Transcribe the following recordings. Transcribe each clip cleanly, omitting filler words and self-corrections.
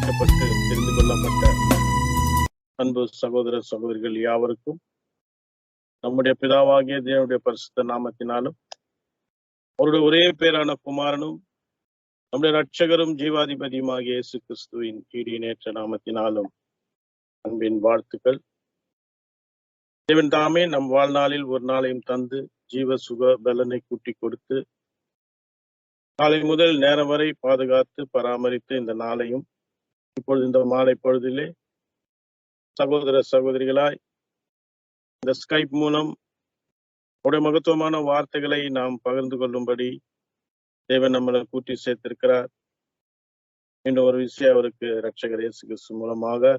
அழைக்கப்பட்டு தெரிந்து கொள்ளப்பட்ட அன்பு சகோதர சகோதரிகள் யாவருக்கும் நம்முடைய பிதாவாகிய தேவனுடைய பரிசுத்த நாமத்தினாலும் அவருடைய ஒரே பேரான குமாரனும் நம்முடைய இரட்சகரும் ஜீவாதிபதியுமாகிய இயேசு கிறிஸ்துவின் ஈடியேற்ற நாமத்தினாலும் அன்பின் வாழ்த்துக்கள். தேவன் தாமே நம் வாழ்நாளில் ஒரு நாளையும் தந்து ஜீவ சுக பலனை கூட்டி கொடுத்து காலை முதல் நேரம் வரை பாதுகாத்து பராமரித்து இந்த நாளையும் இப்பொழுது இந்த மாலை பொழுதிலே சகோதர சகோதரிகளாய் இந்த ஸ்கைப் மூலம் உடைய மகத்துவமான வார்த்தைகளை நாம் பகிர்ந்து கொள்ளும்படி தேவன் நம்மளை கூட்டி சேர்த்திருக்கிறார். இன்னும் ஒரு விஷயம் அவருக்கு இரட்சகர் இயேசு கிறிஸ்து மூலமாக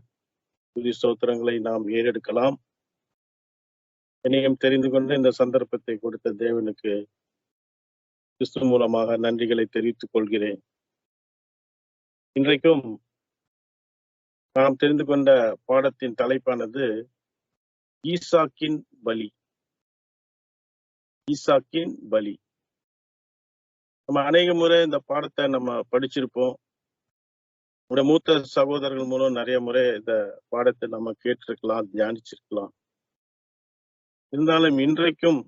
துதி ஸ்தோத்திரங்களை நாம் ஏறெடுக்கலாம். என்னையும் தெரிந்து கொண்டு இந்த சந்தர்ப்பத்தை கொடுத்த தேவனுக்கு கிறிஸ்து மூலமாக நன்றிகளை தெரிவித்துக் கொள்கிறேன். இன்றைக்கும் நாம் தெரிந்து கொண்ட பாடத்தின் தலைப்பானது ஈசாக்கின் பலி. ஈசாக்கின் பலி. நம்ம அநேக முறை இந்த பாடத்தை நம்ம படிச்சிருப்போம். நம்முடைய மூத்த சகோதரர்கள் மூலம் நிறைய முறை இந்த பாடத்தை நம்ம கேட்டிருக்கலாம், தியானிச்சிருக்கலாம். இருந்தாலும் இன்றைக்கும்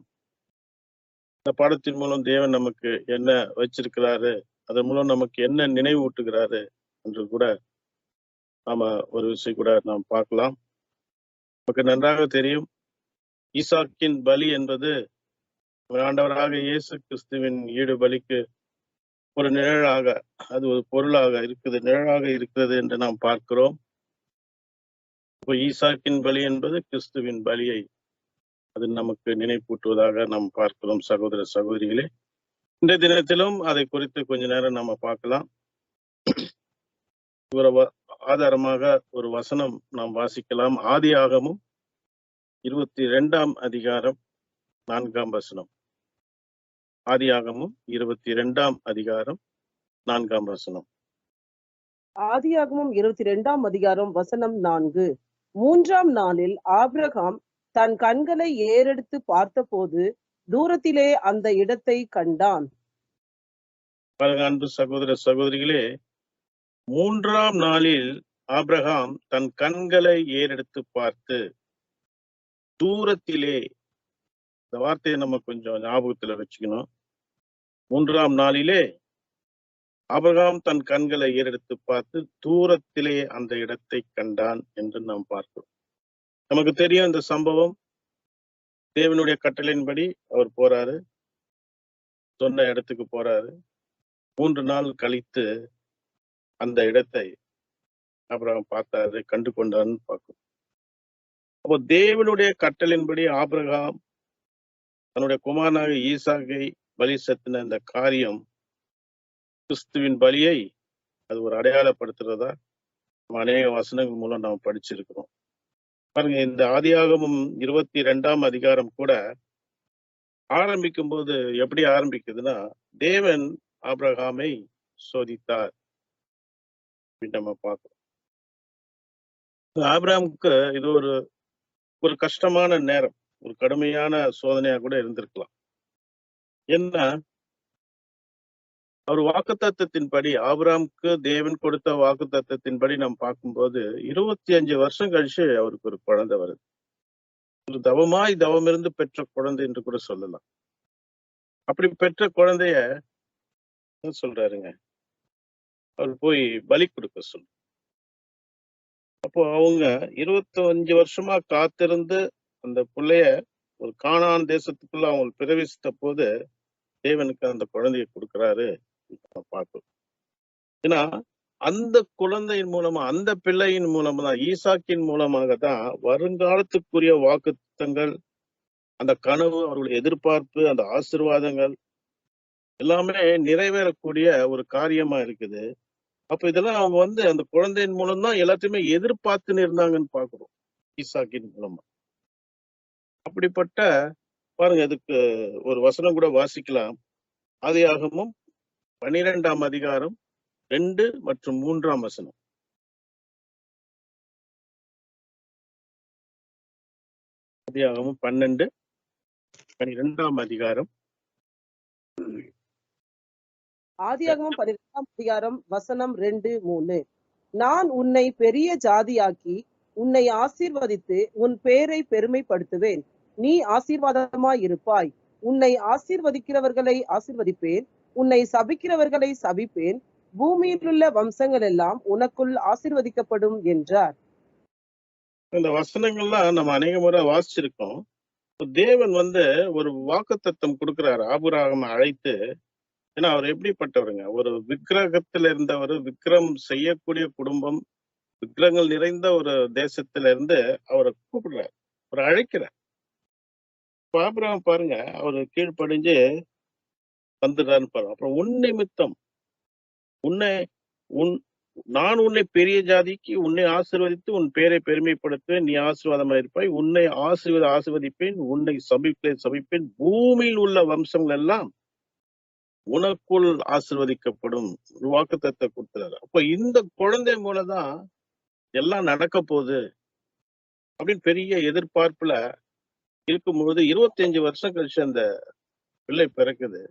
இந்த பாடத்தின் மூலம் தேவன் நமக்கு என்ன வச்சிருக்கிறாரு, அதன் மூலம் நமக்கு என்ன நினைவூட்டுகிறாரு என்று கூட நாம ஒரு விஷயம் கூட நாம் பார்க்கலாம். நமக்கு நன்றாக தெரியும், ஈசாக்கின் பலி என்பது ஆண்டவராக இயேசு கிறிஸ்துவின் ஈடு பலிக்கு ஒரு நிழலாக, அது ஒரு பொருளாக இருக்குது, நிழலாக இருக்கிறது என்று நாம் பார்க்கிறோம். இப்போ ஈசாக்கின் பலி என்பது கிறிஸ்துவின் பலியை அது நமக்கு நினைப்பூட்டுவதாக நாம் பார்க்கிறோம். சகோதர சகோதரிகளே, இந்த தினத்திலும் அதை குறித்து கொஞ்ச நேரம் நம்ம பார்க்கலாம். ஆதாரமாக ஒரு வசனம் நாம் வாசிக்கலாம். ஆதியாகமும் 22 அதிகாரம் 4 வசனம். ஆதியாகமும் 22 அதிகாரம் 4 வசனம். ஆதியாகமும் 22 அதிகாரம் வசனம் 4. 3ஆம் நாளில் ஆபிரகாம் தன் கண்களை ஏறெடுத்து பார்த்தபோது தூரத்திலே அந்த இடத்தை கண்டான். அன்பு சகோதர சகோதரிகளே, 3ஆம் நாளில் ஆபிரகாம் தன் கண்களை ஏறெடுத்து பார்த்து தூரத்திலே, இந்த வார்த்தையை நம்ம கொஞ்சம் ஞாபகத்துல வச்சுக்கணும். 3ஆம் நாளிலே ஆபிரகாம் தன் கண்களை ஏறெடுத்து பார்த்து தூரத்திலே அந்த இடத்தை கண்டான் என்று நாம் பார்க்கிறோம். நமக்கு தெரியும் இந்த சம்பவம். தேவனுடைய கட்டளையின்படி அவர் போறாரு, சொன்ன இடத்துக்கு போறாரு. 3 நாள் கழித்து அந்த இடத்தை ஆபிரகாம் பார்த்தாரு, கண்டு கொண்டான்னு பார்க்கும். அப்போ தேவனுடைய கட்டளையின்படி ஆபிரகாம் தன்னுடைய குமாரனாக ஈசாக்கை பலி செலுத்தின இந்த காரியம் கிறிஸ்துவின் பலியை அது ஒரு அடையாளப்படுத்துறதா நம்ம அநேக வசனங்கள் மூலம் நாம் படிச்சிருக்கிறோம். பாருங்க, இந்த ஆதியாகமும் 22 அதிகாரம் கூட ஆரம்பிக்கும் போது எப்படி ஆரம்பிக்குதுன்னா, தேவன் ஆபிரகாமை சோதித்தார் அப்படின்னு நம்ம பார்க்கிறோம். ஆபிரகாமுக்கு இது ஒரு கஷ்டமான நேரம், ஒரு கடுமையான சோதனையா கூட இருந்திருக்கலாம். ஏன்னா அவர் வாக்குத்தத்தத்தின்படி, ஆபிரகாமுக்கு தேவன் கொடுத்த வாக்குத்தத்தத்தின்படி நாம் பார்க்கும்போது 25 வருஷம் கழிச்சு அவருக்கு ஒரு குழந்தை வருது. ஒரு தவமிருந்து பெற்ற குழந்தை என்று கூட சொல்லலாம். அப்படி பெற்ற குழந்தைய சொல்றாருங்க, அவர் போய் பலி கொடுக்க சொல்லு. அப்போ அவங்க 25 வருஷமா காத்திருந்து அந்த பிள்ளைய ஒரு கானான் தேசத்துக்குள்ள அவங்க பிரவேசித்த போது தேவனுக்கு அந்த குழந்தைய கொடுக்கிறாரு பார்க்கிறோம். ஏன்னா அந்த குழந்தையின் மூலமா, அந்த பிள்ளையின் மூலமா தான், ஈசாக்கின் மூலமாக தான் வருங்காலத்துக்குரிய வாக்குத்தங்கள், அந்த கனவு, அவர்களுடைய எதிர்பார்ப்பு, அந்த ஆசீர்வாதங்கள் எல்லாமே நிறைவேறக்கூடிய ஒரு காரியமா இருக்குது. அப்ப இதெல்லாம் அவங்க அந்த குழந்தையின் மூலம் தான் எல்லாத்தையுமே எதிர்பார்த்துன்னு இருந்தாங்கன்னு பாக்குறோம், ஈசாக்கின் மூலமா. அப்படிப்பட்ட பாருங்க, அதுக்கு ஒரு வசனம் கூட வாசிக்கலாம். ஆதியாகமும் 12 அதிகாரம் 2 மற்றும் 3 வசனம். ஆதியாகமும் 12 அதிகாரம். ஆதியாகமும் 12 அதிகாரம் வசனம் 2, 3. நான் உன்னை பெரிய ஜாதியாக்கி உன்னை ஆசீர்வதித்து உன் பேரை பெருமைப்படுத்துவேன். நீ ஆசீர்வாதமாயிருப்பாய். உன்னை ஆசீர்வதிக்கிறவர்களை ஆசீர்வதிப்பேன், உன்னை சபிக்கிறவர்களை சபிப்பேன். பூமியிலுள்ள வம்சங்கள் எல்லாம் உனக்குள் ஆசீர்வதிக்கப்படும் என்றார். இந்த வசனங்கள்லாம் நம்ம அநேக முறை வாசிச்சிருக்கோம். தேவன் ஒரு வாக்குத்தத்தம் கொடுக்கிறாரு ஆபிரகாமை அழைத்து. ஏன்னா அவர் எப்படிப்பட்டவருங்க, ஒரு விக்கிரகத்துல இருந்தவர், விக்கிரம் செய்யக்கூடிய குடும்பம், விக்கிரகங்கள் நிறைந்த ஒரு தேசத்துல இருந்து அவரை கூப்பிடுறாரு, அவரை அழைக்கிறார். இப்ப ஆபிரகாம் பாருங்க, அவரு கீழ்ப்படிஞ்சு வந்துடுறான்னு பாருங்க. அப்புறம் உன் நிமித்தம் உன்னை உன் நான் உன்னை பெரிய ஜாதிக்கு உன்னை ஆசீர்வதித்து உன் பேரை பெருமைப்படுத்துவேன், நீ ஆசீர்வாதமா இருப்பாய். உன்னை ஆசீர்வதிப்பேன், உன்னை சபிப்பேன். பூமியில் உள்ள வம்சங்கள் எல்லாம் உனக்குள் ஆசீர்வதிக்கப்படும். ஒரு வாக்குத்தத்தத்தை கொடுத்துறாரு. அப்ப இந்த குழந்தை மூலதான் எல்லாம் நடக்க போகுது அப்படின்னு பெரிய எதிர்பார்ப்புல இருக்கும்போது 25 வருஷம் கழிச்சு அந்த பிள்ளை பிறக்குது.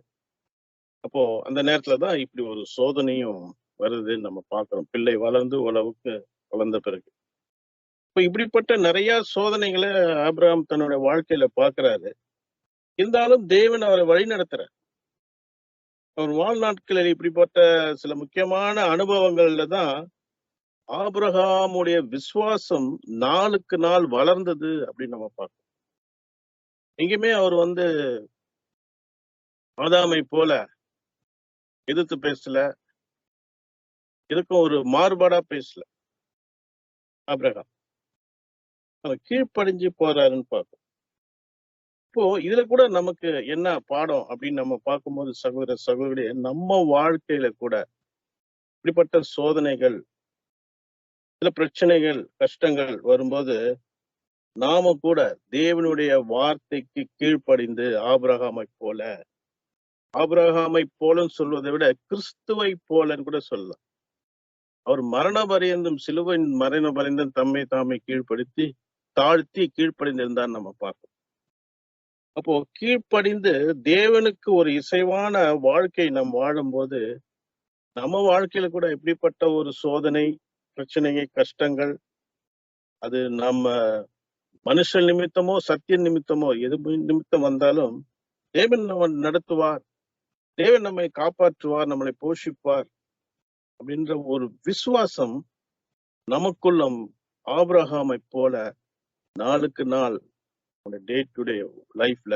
அப்போ அந்த நேரத்துலதான் இப்படி ஒரு சோதனையும் வருதுன்னு நம்ம பார்க்கிறோம். பிள்ளை வளர்ந்து ஓரளவுக்கு வளர்ந்த பிறகு இப்ப இப்படிப்பட்ட நிறைய சோதனைகளை ஆபிரகாம் தன்னுடைய வாழ்க்கையில பார்க்கிறாரு. இருந்தாலும் தேவன் அவரை வழி நடத்துறார். அவர் வாழ்நாட்களில் இப்படிப்பட்ட சில முக்கியமான அனுபவங்கள்ல தான் ஆபிரகாமுடைய விசுவாசம் நாளுக்கு நாள் வளர்ந்தது அப்படின்னு நம்ம பார்க்கிறோம். எங்கேயுமே அவர் ஆதாமை போல எதிர்த்து பேசல, எதுக்கும் ஒரு மாறுபாடா பேசல. ஆபிரகாம் அவர் கீழ்ப்படிஞ்சு போறாருன்னு பார்ப்போம். இப்போ இதுல கூட நமக்கு என்ன பாடம் அப்படின்னு நம்ம பார்க்கும்போது, சகோதர சகோதரி, நம்ம வாழ்க்கையில கூட இப்படிப்பட்ட சோதனைகள், சில பிரச்சனைகள், கஷ்டங்கள் வரும்போது நாம கூட தேவனுடைய வார்த்தைக்கு கீழ்ப்படிந்து ஆபிரகாமை போலன்னு சொல்வதை விட கிறிஸ்துவை போலன்னு கூட சொல்லலாம். அவர் மரண பரியந்தம், சிலுவையின் மரண பரியந்தம் தம்மை தாமே தாழ்த்தி கீழ்ப்படிந்திருந்தான்னு நம்ம பார்க்கணும். அப்போ கீழ்ப்படிந்து தேவனுக்கு ஒரு இசைவான வாழ்க்கை நாம் வாழும்போது நம்ம வாழ்க்கையில கூட இப்படிப்பட்ட ஒரு சோதனை, பிரச்சனைகள், கஷ்டங்கள், அது நம்ம மனுஷன் நிமித்தமோ சத்திய நிமித்தமோ எது நிமித்தம் வந்தாலும் தேவன் நம்ம நடத்துவார், தேவன் நம்மை காப்பாற்றுவார், நம்மளை போஷிப்பார் அப்படின்ற ஒரு விசுவாசம் நமக்குள் ஆபிரகாமை போல நாளுக்கு நாள் டே டு டே லைஃப்ல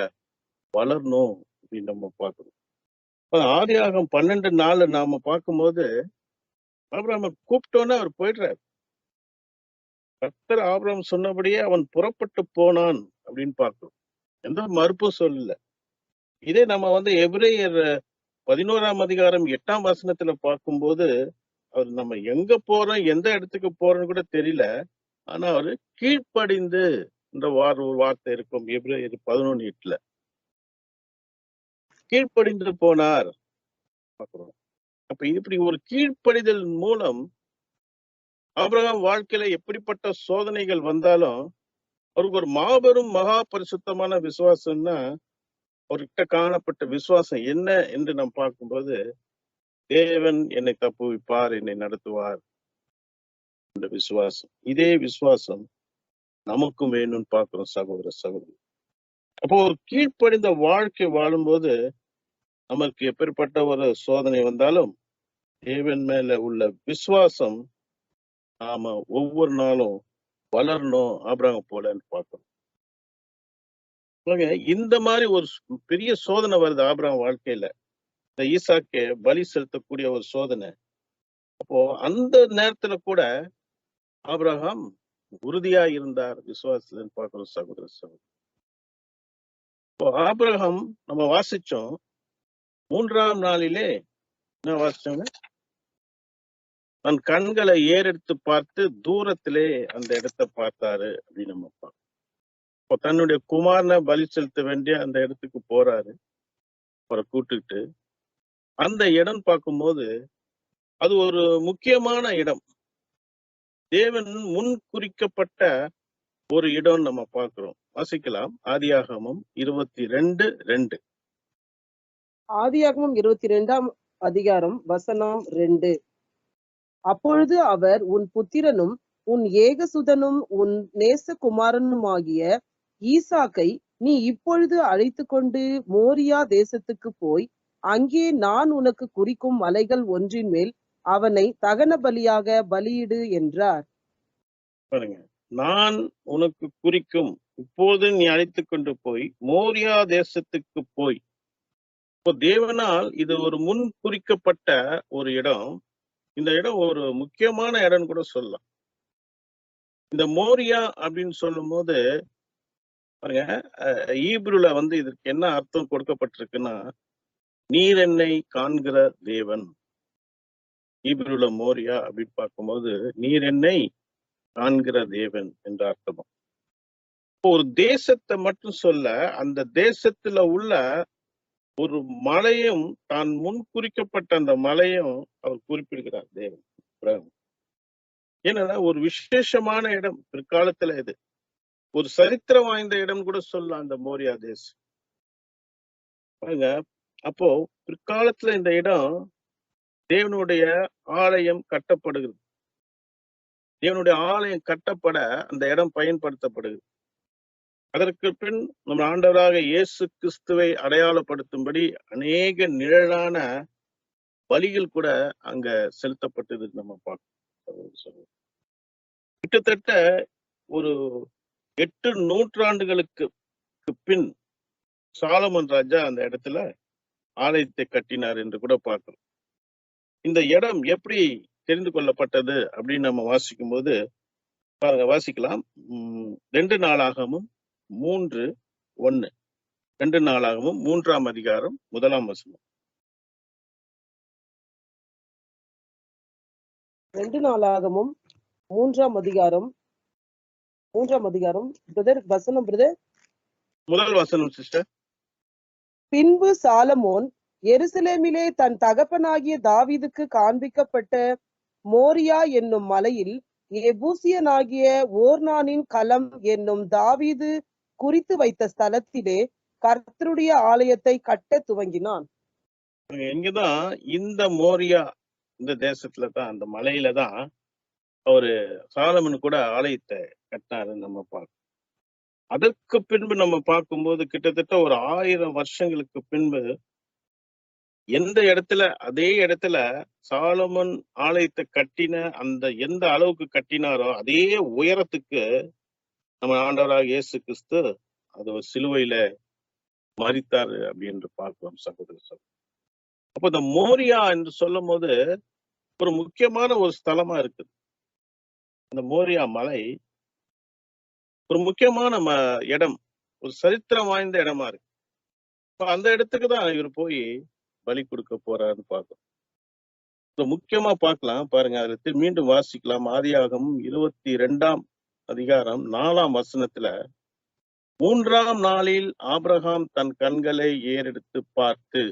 வளரணும் அப்படின்னு நம்ம பார்க்கணும். ஆதியாகமம் 12:4 நாம பார்க்கும்போது ஆபிரகாமை கூப்பிட்டோன்னே அவர் போயிடுறாரு. கர்த்தர் ஆபிரகாம் சொன்னபடியே அவன் புறப்பட்டு போனான் அப்படின்னு பார்க்கிறோம். எந்த மறுப்பும் சொல்லல. இதே நம்ம எபிரேயர் 11ஆம் அதிகாரம் 8ஆம் வசனத்துல பார்க்கும்போது அவர் நம்ம எங்க போறோம், எந்த இடத்துக்கு போறோம்னு கூட தெரியல. ஆனா அவரு கீழ்ப்படிந்து என்ற ஒரு வார்த்தை இருக்கும் எபிரேயர் 11:8. கீழ்ப்படிந்து போனார் பார்க்கிறோம். அப்ப இப்படி ஒரு கீழ்ப்படிதல் மூலம் ஆபிரகாம் வாழ்க்கையில எப்படிப்பட்ட சோதனைகள் வந்தாலும் அவருக்கு ஒரு மாபெரும் மகா பரிசுத்தமான விசுவாசம்னா, அவர்கிட்ட காணப்பட்ட விசுவாசம் என்ன என்று நாம் பார்க்கும்போது, தேவன் என்னை தப்புவிப்பார், என்னை நடத்துவார் என்ற விசுவாசம். இதே விசுவாசம் நமக்கும் வேணும்னு பார்க்கிறோம் சகோதர சகோதரி. அப்போ ஒரு கீழ்ப்படிந்த வாழ்க்கை வாழும்போது நமக்கு எப்படிப்பட்ட ஒரு சோதனை வந்தாலும் தேவன் மேல உள்ள விசுவாசம் நாம ஒவ்வொரு நாளும் வளரணும் ஆபிரகாம் போலன்னு பார்க்கணும். இந்த மாதிரி ஒரு பெரிய சோதனை வருது ஆபிரகாம் வாழ்க்கையில, இந்த ஈசாக்கை பலி செலுத்தக்கூடிய ஒரு சோதனை. அப்போ அந்த நேரத்துல கூட ஆபிரகாம் உறுதியா இருந்தார் விசுவாசத்துன்னு பார்க்கிறோம் சகோதர சகோதரி. இப்போ ஆபிரகாம் நம்ம வாசிச்சோம் 3ஆம் நாளிலே என்ன வாசிச்சோங்க, தன் கண்களை ஏறெடுத்து பார்த்து தூரத்திலே அந்த இடத்தை பார்த்தாரு அப்படின்னு நம்ம பார்க்கணும். இப்போ தன்னுடைய குமாரனை பலி செலுத்த வேண்டிய அந்த இடத்துக்கு போறாரு, அவரை கூட்டுக்கிட்டு. அந்த இடம் பார்க்கும்போது அது ஒரு முக்கியமான இடம், தேவன் முன் குறிக்கப்பட்ட ஒரு இடம் நம்ம பார்க்கிறோம். வாசிக்கலாம் ஆதியாகமம் 22:2. ஆதியாகமம் 22ஆம் அதிகாரம் வசனம் 2. அப்பொழுது அவர், உன் புத்திரனும் உன் ஏகசுதனும் உன் நேசகுமாரனுமாகிய ஈசாக்கை நீ இப்பொழுது அழைத்து கொண்டு மோரியா தேசத்துக்கு போய் அங்கே நான் உனக்கு குறிக்கும் மலைகள் ஒன்றின் மேல் அவனை தகன பலியாக பலியிடு என்றார். பாருங்க, நான் உனக்கு குறிக்கும் இப்போது நீ அழைத்து கொண்டு போய் மோரியா தேசத்துக்கு போய். இப்போ தேவனால் இது ஒரு முன் குறிக்கப்பட்ட ஒரு இடம். இந்த இடம் ஒரு முக்கியமான இடம் கூட சொல்லலாம். இந்த மோரியா அப்படின்னு சொல்லும் போது பாருங்க, ஈப்ருல இதற்கு என்ன அர்த்தம் கொடுக்கப்பட்டிருக்குன்னா, நீர் என்னை காண்கிற தேவன். ஈப்ருல மோரியா அப்படின்னு பார்க்கும்போது நீர் என்னை காண்கிற தேவன் என்ற அர்த்தம். ஒரு தேசத்தை மட்டும் சொல்ல, அந்த தேசத்துல உள்ள ஒரு மலையும், தான் முன் குறிக்கப்பட்ட அந்த மலையும் அவர் குறிப்பிடுகிறார் தேவன். ஏன்னா ஒரு விசேஷமான இடம் பிற்காலத்துல இது. ஒரு சரித்திரம் வாய்ந்த இடம் கூட சொல்லலாம் அந்த மோரியா தேசம். பாருங்க, அப்போ பிற்காலத்துல இந்த இடம் தேவனுடைய ஆலயம் கட்டப்படுகிறது. தேவனுடைய ஆலயம் கட்டப்பட அந்த இடம் பயன்படுத்தப்படுகிறது. அதற்கு பின் நம்ம ஆண்டவராக இயேசு கிறிஸ்துவை அடையாளப்படுத்தும்படி அநேக நிழலான பலிகள் கூட அங்க செலுத்தப்பட்டது நம்ம பார்க்கணும். கிட்டத்தட்ட ஒரு 8 நூற்றாண்டுகளுக்கு பின் சாலமன் ராஜா அந்த இடத்துல ஆலயத்தை கட்டினார் என்று கூட பார்க்கிறோம். இந்த இடம் எப்படி தெரிந்து கொள்ளப்பட்டது அப்படின்னு நம்ம வாசிக்கும் போது வாசிக்கலாம். 2 நாளாகமும் 3:1. 2 நாளாகமும் 3ஆம் அதிகாரம் 1ஆம் வசனம். 2 நாளாகமும் 3ஆம் அதிகாரம் பிரதர் வசனம் பிரதர். முதல் வசனம் சிஸ்டர். பின்பு சாலமோன் எருசலேமிலே தன் தகப்பனாகிய தாவீதுக்கு காண்பிக்கப்பட்ட மோரியா என்னும் மலையில் எபூசியனாகிய ஓர்னானின் களம் என்னும் தாவீது குறித்து வைத்த ஸ்தலத்திலே கர்த்தருடைய ஆலயத்தை கட்ட துவங்கினான். எங்கதான் இந்த மோரியா, இந்த தேசத்துலதான், அந்த மலையில தான் அவரு சாலமன் கூட ஆலயத்தை கட்டினாருன்னு நம்ம பார்க்கணும். அதற்கு பின்பு நம்ம பார்க்கும்போது கிட்டத்தட்ட ஒரு 1000 வருஷங்களுக்கு பின்பு எந்த இடத்துல, அதே இடத்துல சாலமன் ஆலயத்தை கட்டின அந்த எந்த அளவுக்கு கட்டினாரோ அதே உயரத்துக்கு நம்ம ஆண்டவராக இயேசு கிறிஸ்து அது ஒரு சிலுவையில மரித்தாரு அப்படின்னு பார்க்கிறோம் சகோதரர். அப்ப இந்த மோரியா என்று சொல்லும் போது ஒரு முக்கியமான ஒரு ஸ்தலமா இருக்குது. அந்த மோரியா மலை ஒரு முக்கியமான இடம், ஒரு சரித்திரம் வாய்ந்த இடமா இருக்கு. அந்த இடத்துக்கு தான் இவர் போய் பலி கொடுக்க போறாருன்னு பார்க்கணும். முக்கியமா பார்க்கலாம். பாருங்க, அதுல மீண்டும் வாசிக்கலாம். ஆதியாகமம் 22ஆம் அதிகாரம் 4ஆம் வசனத்துல, 3ஆம் நாளில் ஆபிரகாம் தன் கண்களை ஏறெடுத்து பார்த்து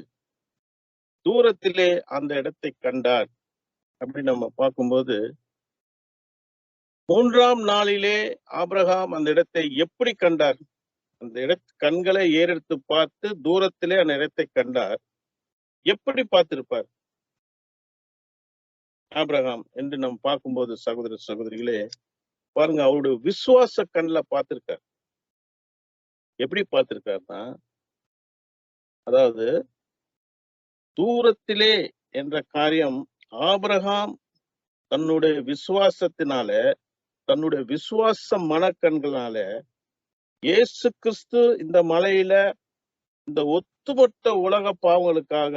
தூரத்திலே அந்த இடத்தை கண்டார் அப்படின்னு நம்ம பார்க்கும்போது, 3ஆம் நாளிலே ஆபிரகாம் அந்த இடத்தை எப்படி கண்டார்? அந்த கண்களை ஏறெடுத்து பார்த்து தூரத்திலே அந்த இடத்தை கண்டார். எப்படி பார்த்திருப்பார் ஆபிரகாம் என்று நம்ம பார்க்கும்போது சகோதர சகோதரிகளே, பாருங்க, அவருடைய விசுவாச கண்ல பார்த்திருக்கார். எப்படி பார்த்திருக்காருன்னா, அதாவது தூரத்திலே என்ற காரியம் ஆபிரகாம் தன்னுடைய விசுவாசத்தினால, தன்னுடைய விசுவாச மனக்கண்களால இயேசு கிறிஸ்து இந்த மலையில இந்த ஒட்டுமொத்த உலக பாவங்களுக்காக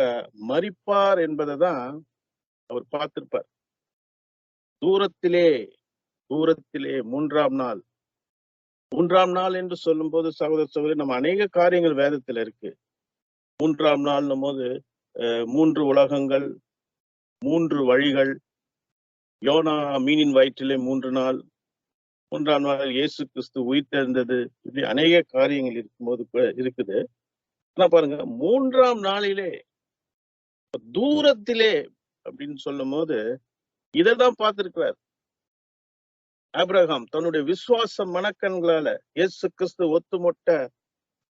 மரிப்பார் என்பதை தான் அவர் பார்த்திருப்பார். தூரத்திலே 3ஆம் நாள். 3ஆம் நாள் என்று சொல்லும் போது சகோதர சகோதரி, நம்ம அநேக காரியங்கள் வேதத்துல இருக்கு. 3ஆம் நாள்னும் போது 3 உலகங்கள், 3 வழிகள், யோனா மீனின் வயிற்றிலே 3 நாள், 3ஆம் நாள் இயேசு கிறிஸ்து உயிர்த்தெழுந்தது, இப்படி அநேக காரியங்கள் இருக்கும்போது இருக்குது. ஆனா பாருங்க, 3ஆம் நாளிலே தூரத்திலே அப்படின்னு சொல்லும் போது இதைதான் பார்த்திருக்கிறார் ஆபிரகாம். தன்னுடைய விசுவாச மனக்கண்களால இயேசு கிறிஸ்து ஒத்துமொட்ட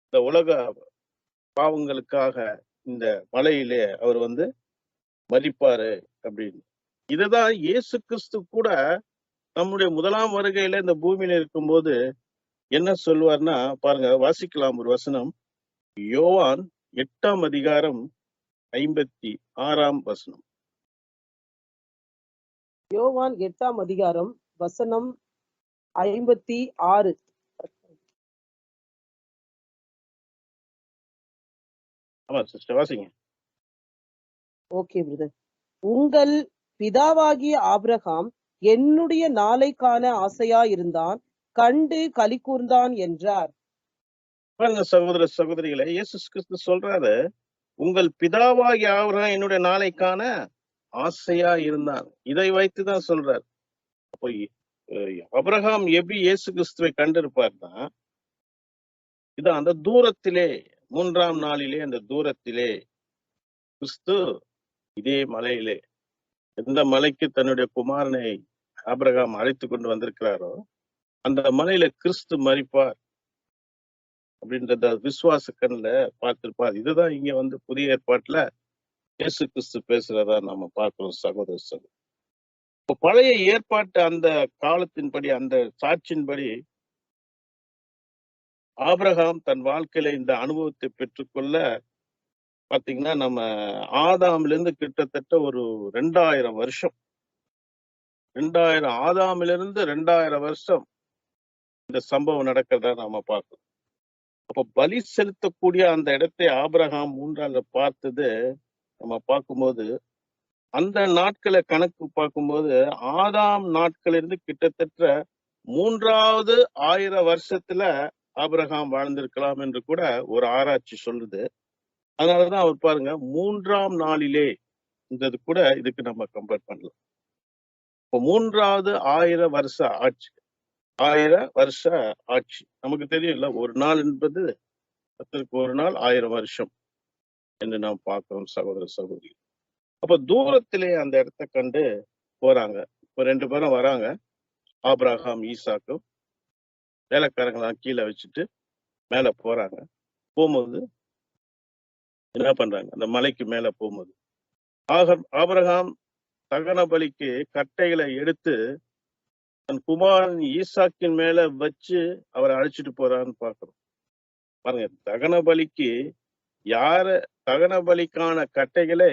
இந்த உலக பாவங்களுக்காக இந்த மலையிலே அவர் மரிப்பாரு அப்படின்னு. இதுதான் இயேசு கிறிஸ்து கூட நம்முடைய முதலாம் வருகையில இந்த பூமியில இருக்கும்போது என்ன சொல்லுவார்னா, பாருங்க வாசிக்கலாம் ஒரு வசனம். யோவான் 8ஆம் அதிகாரம் 56ஆம் வசனம். யோவான் 8ஆம் அதிகாரம் வசனம் 56. ஆமா சிஸ்டர், வாசிங்க. Okay brother. உங்கள் பிதாவாகிய ஆபிரகாம் என்னுடைய நாளை காண ஆசையா இருந்தான், கண்டு களி கூர்ந்தான் என்றார். பாருங்க சகோதர சகோதரிகளை, இயேசு கிறிஸ்து சொல்றாரு, உங்கள் பிதாவாகிய ஆபிரகாம் என்னுடைய நாளை காண ஆசையா இருந்தான். இதை வைத்துதான் சொல்றார். அப்போ ஆபிரகாம் எப்படி இயேசு கிறிஸ்துவை கண்டிருப்பார்னா, இது அந்த தூரத்திலே 3ஆம் நாளிலே அந்த தூரத்திலே கிறிஸ்து இதே மலையிலே, எந்த மலைக்கு தன்னுடைய குமாரனை ஆபிரகாம் அழைத்து கொண்டு வந்திருக்கிறாரோ அந்த மலையில கிறிஸ்து மரிப்பார் அப்படின்றத விசுவாச கண்ணுல பார்த்திருப்பார். இதுதான் இங்க வந்து புதிய ஏற்பாட்டுல இயேசு கிறிஸ்து பேசுறதா நாம பார்க்கிறோம் சகோதர சகோதரி. இப்போ பழைய ஏற்பாட்டு அந்த காலத்தின்படி, அந்த சாட்சியின்படி ஆபிரகாம் தன் வாழ்க்கையில இந்த அனுபவத்தை பெற்றுக்கொள்ள பாத்தீங்கன்னா, நம்ம ஆதாம்ல இருந்து கிட்டத்தட்ட ஒரு 2000 வருஷம், 2000 ஆதாமிலிருந்து 2000 வருஷம் இந்த சம்பவம் நடக்கிறதா நாம பார்க்கிறோம். அப்ப பலி செலுத்தக்கூடிய அந்த இடத்தை ஆபிரகாம் 3ஆல பார்த்தது நம்ம பார்க்கும்போது, அந்த நாட்களை கணக்கு பார்க்கும்போது ஆதாம் நாட்களிலிருந்து கிட்டத்தட்ட 3வது 1000 வருஷத்துல ஆபிரகாம் வாழ்ந்திருக்கலாம் என்று கூட ஒரு ஆராய்ச்சி சொல்லுது. அதனாலதான் அவர் பாருங்க 3ஆம் நாளிலே என்றது கூட இதுக்கு நம்ம கம்பேர் பண்ணலாம். இப்போ 3வது 1000 வருஷ ஆட்சி, 1000 வருஷ ஆட்சி நமக்கு தெரியும்ல, ஒரு நாள் என்பது கர்த்தருக்கு ஒரு நாள் 1000 வருஷம் என்று நாம் பார்க்கிறோம் சகோதர சகோதரி. அப்ப தூரத்திலே அந்த இடத்தை கண்டு போறாங்க. இப்ப 2 பேரும் வராங்க. ஆபிரகாம் ஈசாக்கும் வேலைக்காரங்களாம் கீழே வச்சுட்டு மேல போறாங்க. போகும்போது என்ன பண்றாங்க, அந்த மலைக்கு மேல போகும்போது ஆபிரகாம் தகன பலிக்கு கட்டைகளை எடுத்து தன் குமாரன் ஈசாக்கின் மேல வச்சு அவரை அழைச்சிட்டு போறான்னு பாக்குறோம். பாருங்க, தகன பலிக்கு தகன பலிக்கான கட்டைகளை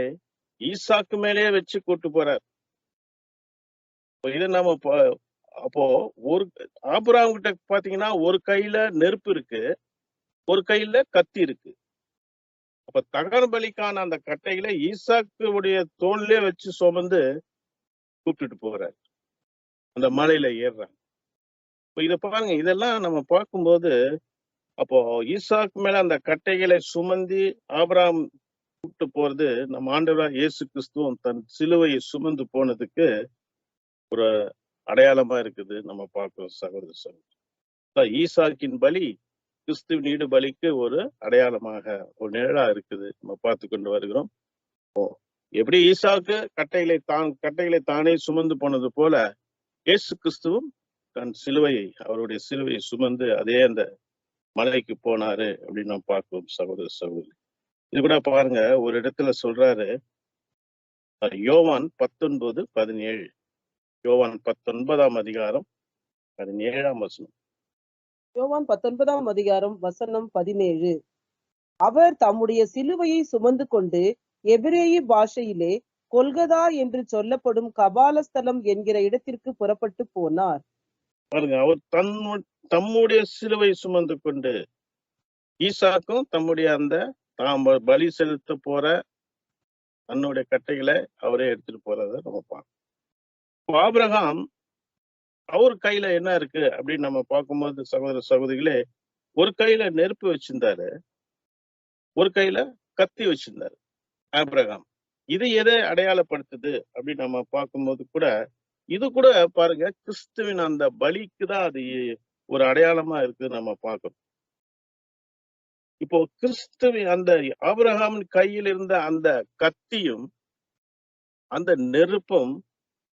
ஈசாக்கு மேலேயே வச்சு கூட்டு போறார். இது நம்ம அப்போ ஒரு ஆபிரகாம் கிட்ட பாத்தீங்கன்னா ஒரு கையில நெருப்பு இருக்கு, ஒரு கையில கத்தி இருக்கு. அப்ப தகன பலிக்கான அந்த கட்டைகளை ஈசாக்குடைய தோல்லே வச்சு சுமந்து கூப்பிட்டுட்டு போறாரு. அந்த மலையில ஏறுறாங்க. இப்ப இத பாருங்க, இதெல்லாம் நம்ம பார்க்கும்போது அப்போ ஈசாக்கு மேல அந்த கட்டைகளை சுமந்தி ஆபிரகாம் கூப்பிட்டு போறது நம்ம ஆண்டவராகிய இயேசு கிறிஸ்துவும் தன் சிலுவையை சுமந்து போனதுக்கு ஒரு அடையாளமா இருக்குது நம்ம பார்க்கிறோம் சகோதர சகோதரி. ஈசாக்கின் பலி கிறிஸ்துவின் ஈடு பலிக்கு ஒரு அடையாளமாக, ஒரு நிழலா இருக்குது நம்ம பார்த்து கொண்டு வருகிறோம். எப்படி ஈசாக்கு கட்டைகளை தானே சுமந்து போனது போல இயேசு கிறிஸ்துவும் தன் சிலுவையை, அவருடைய சிலுவையை சுமந்து அதே அந்த மலைக்கு போனாரு அப்படின்னு நம்ம பார்க்கிறோம் சகோதர சகோதரி. இது கூட பாருங்க, ஒரு இடத்துல சொல்றாரு, யோவான் 19:17. யோவான் 19ஆம் அதிகாரம் 17ஆம் வசனம். யோவான் 19ஆம் அதிகாரம் வசனம் 17. அவர் தம்முடைய சிலுவையை சுமந்து கொண்டு எபிரேய பாஷையிலே கொல்கதா என்று சொல்லப்படும் கபாலஸ்தலம் என்கிற இடத்திற்கு புறப்பட்டு போனார். பாருங்க, அவர் தம்முடைய சிலுவை சுமந்து கொண்டு, ஈசாக்கும் தம்முடைய அந்த தாம் பலி செலுத்த போற தன்னுடைய கட்டைகளை அவரே எடுத்துட்டு போறத நம்ம பார்க்கணும். ஆபிரகாம் அவர் கையில என்ன இருக்கு அப்படின்னு நம்ம பார்க்கும்போது சகோதர சகோதரிகளே, ஒரு கையில நெருப்பு வச்சிருந்தாரு, ஒரு கையில கத்தி வச்சிருந்தாரு ஆபிரகாம். இது எதை அடையாளப்படுத்துது அப்படின்னு நம்ம பார்க்கும்போது கூட, இது கூட பாருங்க கிறிஸ்துவின் அந்த பலிக்கு தான் அது ஒரு அடையாளமா இருக்கு நம்ம பார்க்கிறோம். இப்போ கிறிஸ்துவின் அந்த ஆபிரகாமின் கையில் இருந்த அந்த கத்தியும் அந்த நெருப்பும்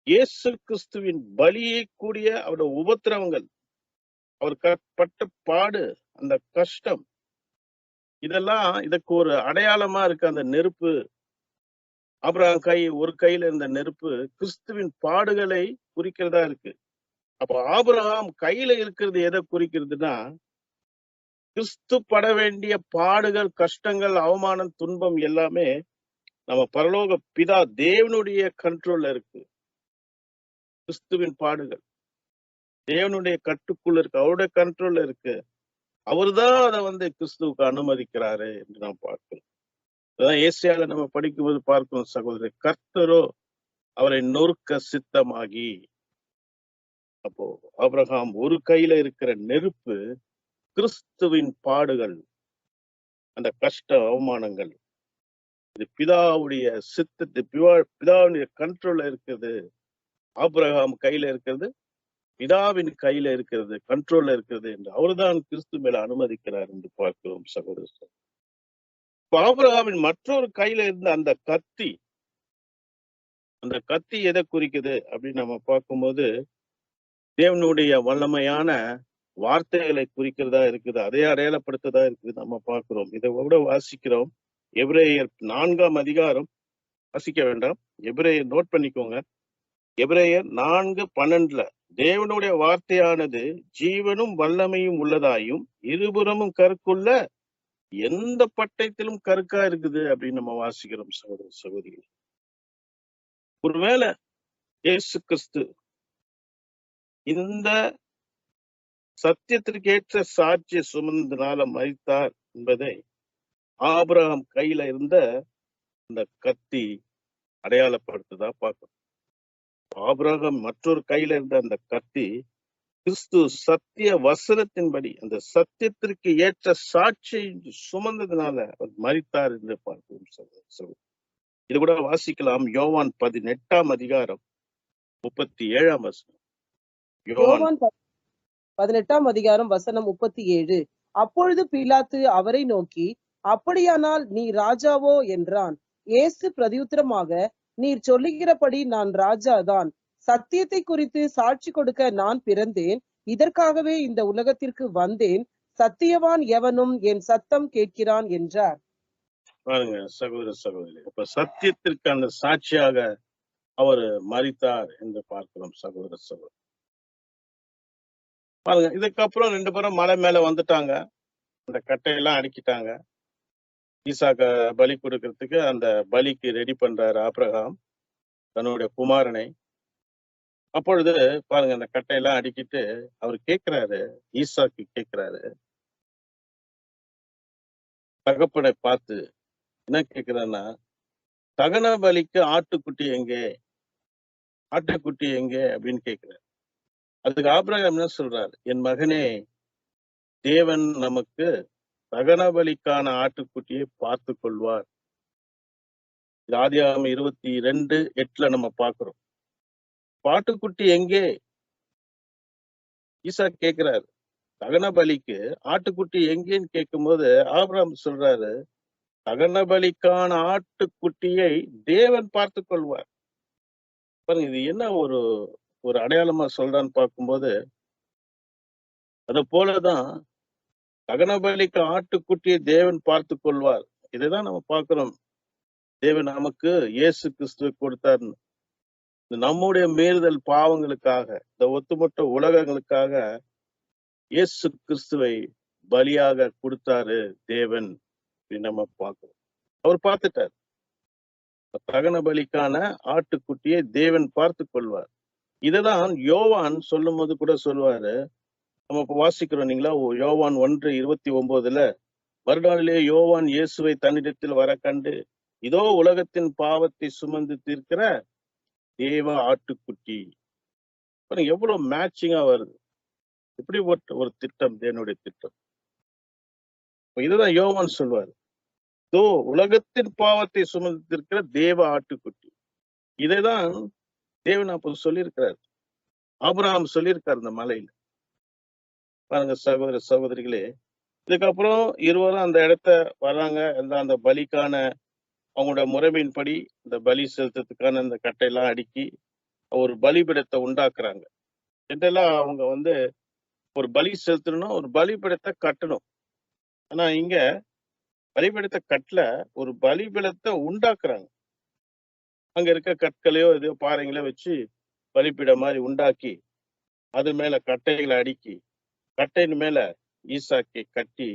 இயேசு கிறிஸ்துவின் பலியை கூடிய அவருடைய உபத்திரவங்கள், அவர் பட்ட பாடு, அந்த கஷ்டம், இதெல்லாம் இதுக்கு ஒரு அடையாளமா இருக்கு. அந்த நெருப்பு, ஆபிரகாம் ஒரு கையில இருந்த நெருப்பு கிறிஸ்துவின் பாடுகளை குறிக்கிறதா இருக்கு. அப்ப ஆபிரகாம் கையில இருக்கிறது எதை குறிக்கிறதுனா, கிறிஸ்து பட வேண்டிய பாடுகள், கஷ்டங்கள், அவமானம், துன்பம் எல்லாமே நம்ம பரலோக பிதா தேவனுடைய கண்ட்ரோல்ல இருக்கு. கிறிஸ்துவின் பாடுகள் தேவனுடைய கட்டுக்குள்ள இருக்கு, அவருடைய கண்ட்ரோல்ல இருக்கு. அவர்தான் அதை கிறிஸ்துவுக்கு அனுமதிக்கிறாரு என்று நாம் பார்க்கிறோம். அதான் ஏசியால நம்ம படிக்கும்போது பார்க்கிறோம் சகோதரி, கர்த்தரோ அவரை நொறுக்க சித்தமாகி. அப்போ ஆபிரகாம் ஒரு கையில இருக்கிற நெருப்பு கிறிஸ்துவின் பாடுகள், அந்த கஷ்ட அவமானங்கள், இது பிதாவுடைய சித்தத்தை, பிதாவுடைய கண்ட்ரோல்ல இருக்கிறது. ஆபிரகாம் கையில இருக்கிறது பிதாவின் கையில இருக்கிறது, கண்ட்ரோல்ல இருக்கிறது என்று அவர்தான் கிறிஸ்து மேல அனுமதிக்கிறார் என்று பார்க்கிறோம் சகோதரர். ஆபிரகாமின் மற்றொரு கையில இருந்த அந்த கத்தி எதை குறிக்குது அப்படின்னு நம்ம பார்க்கும்போது, தேவனுடைய வல்லமையான வார்த்தைகளை குறிக்கிறதா இருக்குது, அதை அடையாளப்படுத்ததா இருக்குது நம்ம பார்க்கிறோம். இதை விட வாசிக்கிறோம். எபிரேயர் 4ஆம் அதிகாரம், வாசிக்க வேண்டாம், எபிரேயர் நோட் பண்ணிக்கோங்க. எபிரேயர் 4:12 தேவனுடைய வார்த்தையானது ஜீவனும் வல்லமையும் உள்ளதாயும் இருபுறமும் கருக்குள்ள எந்த பட்டயத்திலும் கருக்கா இருக்குது அப்படின்னு நம்ம வாசிக்கிறோம் சகோதர சகோதரிகள். ஒருவேளை இயேசு கிறிஸ்து இந்த சத்தியத்திற்கு ஏற்ற சாட்சியை சுமந்தனால மரித்தார் என்பதை ஆபிரகாம் கையில இருந்த அந்த கத்தி அடையாளப்படுத்துதா பார்க்கணும். ஆபிரகாம் மற்றொரு கையில இருந்த அந்த கத்தி கிறிஸ்து சத்திய வசனத்தின்படி அந்த சத்தியத்திற்கு ஏற்ற சாட்சியை சுமந்ததுனால அவர் மரித்தார் என்று பார்க்கிறோம். இது கூட வாசிக்கலாம். யோவான் 18ஆம் அதிகாரம் 37ஆம் வசனம். யோவான் 18ஆம் அதிகாரம் வசனம் 37. அப்பொழுது பிலாத்து அவரை நோக்கி, அப்படியானால் நீ ராஜாவோ என்றான். இயேசு பிரதியுத்தரமாக, நீர் சொல்லுகிறபடி நான் ராஜாதான். சத்தியத்தை குறித்து சாட்சி கொடுக்க நான் பிறந்தேன். இதற்காகவே இந்த உலகத்திற்கு வந்தேன். சத்தியவான் எவனும் என் சத்தம் கேட்கிறான் என்றார். பாருங்க சகோதர சகோதரி, அப்ப சத்தியத்திற்கு அந்த சாட்சியாக அவர் மரித்தார் என்று பார்க்கிறோம் சகோதர சகோதரி. பாருங்க, இதுக்கப்புறம் 2 பேரும் மலை மேல வந்துட்டாங்க. அந்த கட்டையெல்லாம் அடிக்கிட்டாங்க. ஈசாக்க பலி கொடுக்கறதுக்கு அந்த பலிக்கு ரெடி பண்றாரு ஆபிரகாம் தன்னுடைய குமாரனை. அப்பொழுது பாருங்க, அந்த கட்டையெல்லாம் அடிக்கிட்டு அவர் கேட்கிறாரு, ஈசாக்கு கேட்கிறாரு, தகப்பனை பார்த்து என்ன கேட்கிறான்னா, தகன பலிக்கு ஆட்டுக்குட்டி எங்கே அப்படின்னு கேட்கிறாரு. அதுக்கு ஆபிரகாம் என்ன சொல்றாரு, என் மகனே, தேவன் நமக்கு தகன பலிக்கான ஆட்டுக்குட்டியை பார்த்து கொள்வார். ஆதியாகமம் 22:8 நம்ம பார்க்கிறோம். ஆட்டுக்குட்டி எங்கே? ஈசா கேட்கிறாரு, தகன பலிக்கு ஆட்டுக்குட்டி எங்கேன்னு கேட்கும்போது ஆபிரகாம் சொல்றாரு, தகன பலிக்கான ஆட்டுக்குட்டியை தேவன் பார்த்து கொள்வார். பாருங்க, இது என்ன ஒரு அடையாளமா சொல்றான்னு பார்க்கும்போது, அது போலதான் தகன பலிக்கு ஆட்டுக்குட்டியை தேவன் பார்த்து கொள்வார். இதைதான் நம்ம பார்க்கிறோம். தேவன் நமக்கு இயேசு கிறிஸ்துவை கொடுத்தார். நம்முடைய மீறுதல் பாவங்களுக்காக, இந்த ஒட்டுமொத்த உலகங்களுக்காக இயேசு கிறிஸ்துவை பலியாக கொடுத்தாரு தேவன். நம்ம பார்க்கிறோம். அவர் பார்த்துட்டார். தகன பலிக்கான ஆட்டுக்குட்டியை தேவன் பார்த்து கொள்வார். இததான் யோவான் சொல்லும் போது கூட சொல்லுவாரு. நம்ம இப்ப வாசிக்கிறோம் இல்லைங்களா, யோவான் 1:29 மறுநாளிலே யோவான் இயேசுவை தன்னிடத்தில் வர கண்டு, இதோ உலகத்தின் பாவத்தை சுமந்து தீர்க்கிற தேவ ஆட்டுக்குட்டி. எவ்வளவு மேட்சிங்கா வருது. எப்படி ஒரு திட்டம், தேவனுடைய திட்டம். இதுதான் யோவான் சொல்வார், இதோ உலகத்தின் பாவத்தை சுமந்திருக்கிற தேவ ஆட்டுக்குட்டி. இதைதான் தேவன் அப்போ சொல்லியிருக்கிறார். ஆபிரகாம் சொல்லியிருக்காரு இந்த மலையில. பாருங்க சகோதர சகோதரிகளே, இதுக்கப்புறம் இருவரும் அந்த இடத்த வர்றாங்க. அந்த பலிக்கான அவங்களோட முறைமையின்படி இந்த பலி செலுத்தத்துக்கான அந்த கட்டையெல்லாம் அடுக்கி ஒரு பலிபீடத்தை உண்டாக்குறாங்க. இதெல்லாம் அவங்க ஒரு பலி செலுத்தணும், ஒரு பலிபீடத்தை கட்டணும். ஆனா இங்க பலிபீடத்தை கட்டல, ஒரு பலிபீடத்தை உண்டாக்குறாங்க. அங்க இருக்க கற்களையோ எதையோ பாறைங்களோ வச்சு பலிப்பீடம் மாதிரி உண்டாக்கி அது மேல கட்டைகளை அடுக்கி கட்டையின் மேல ஈசாக்கை கட்டி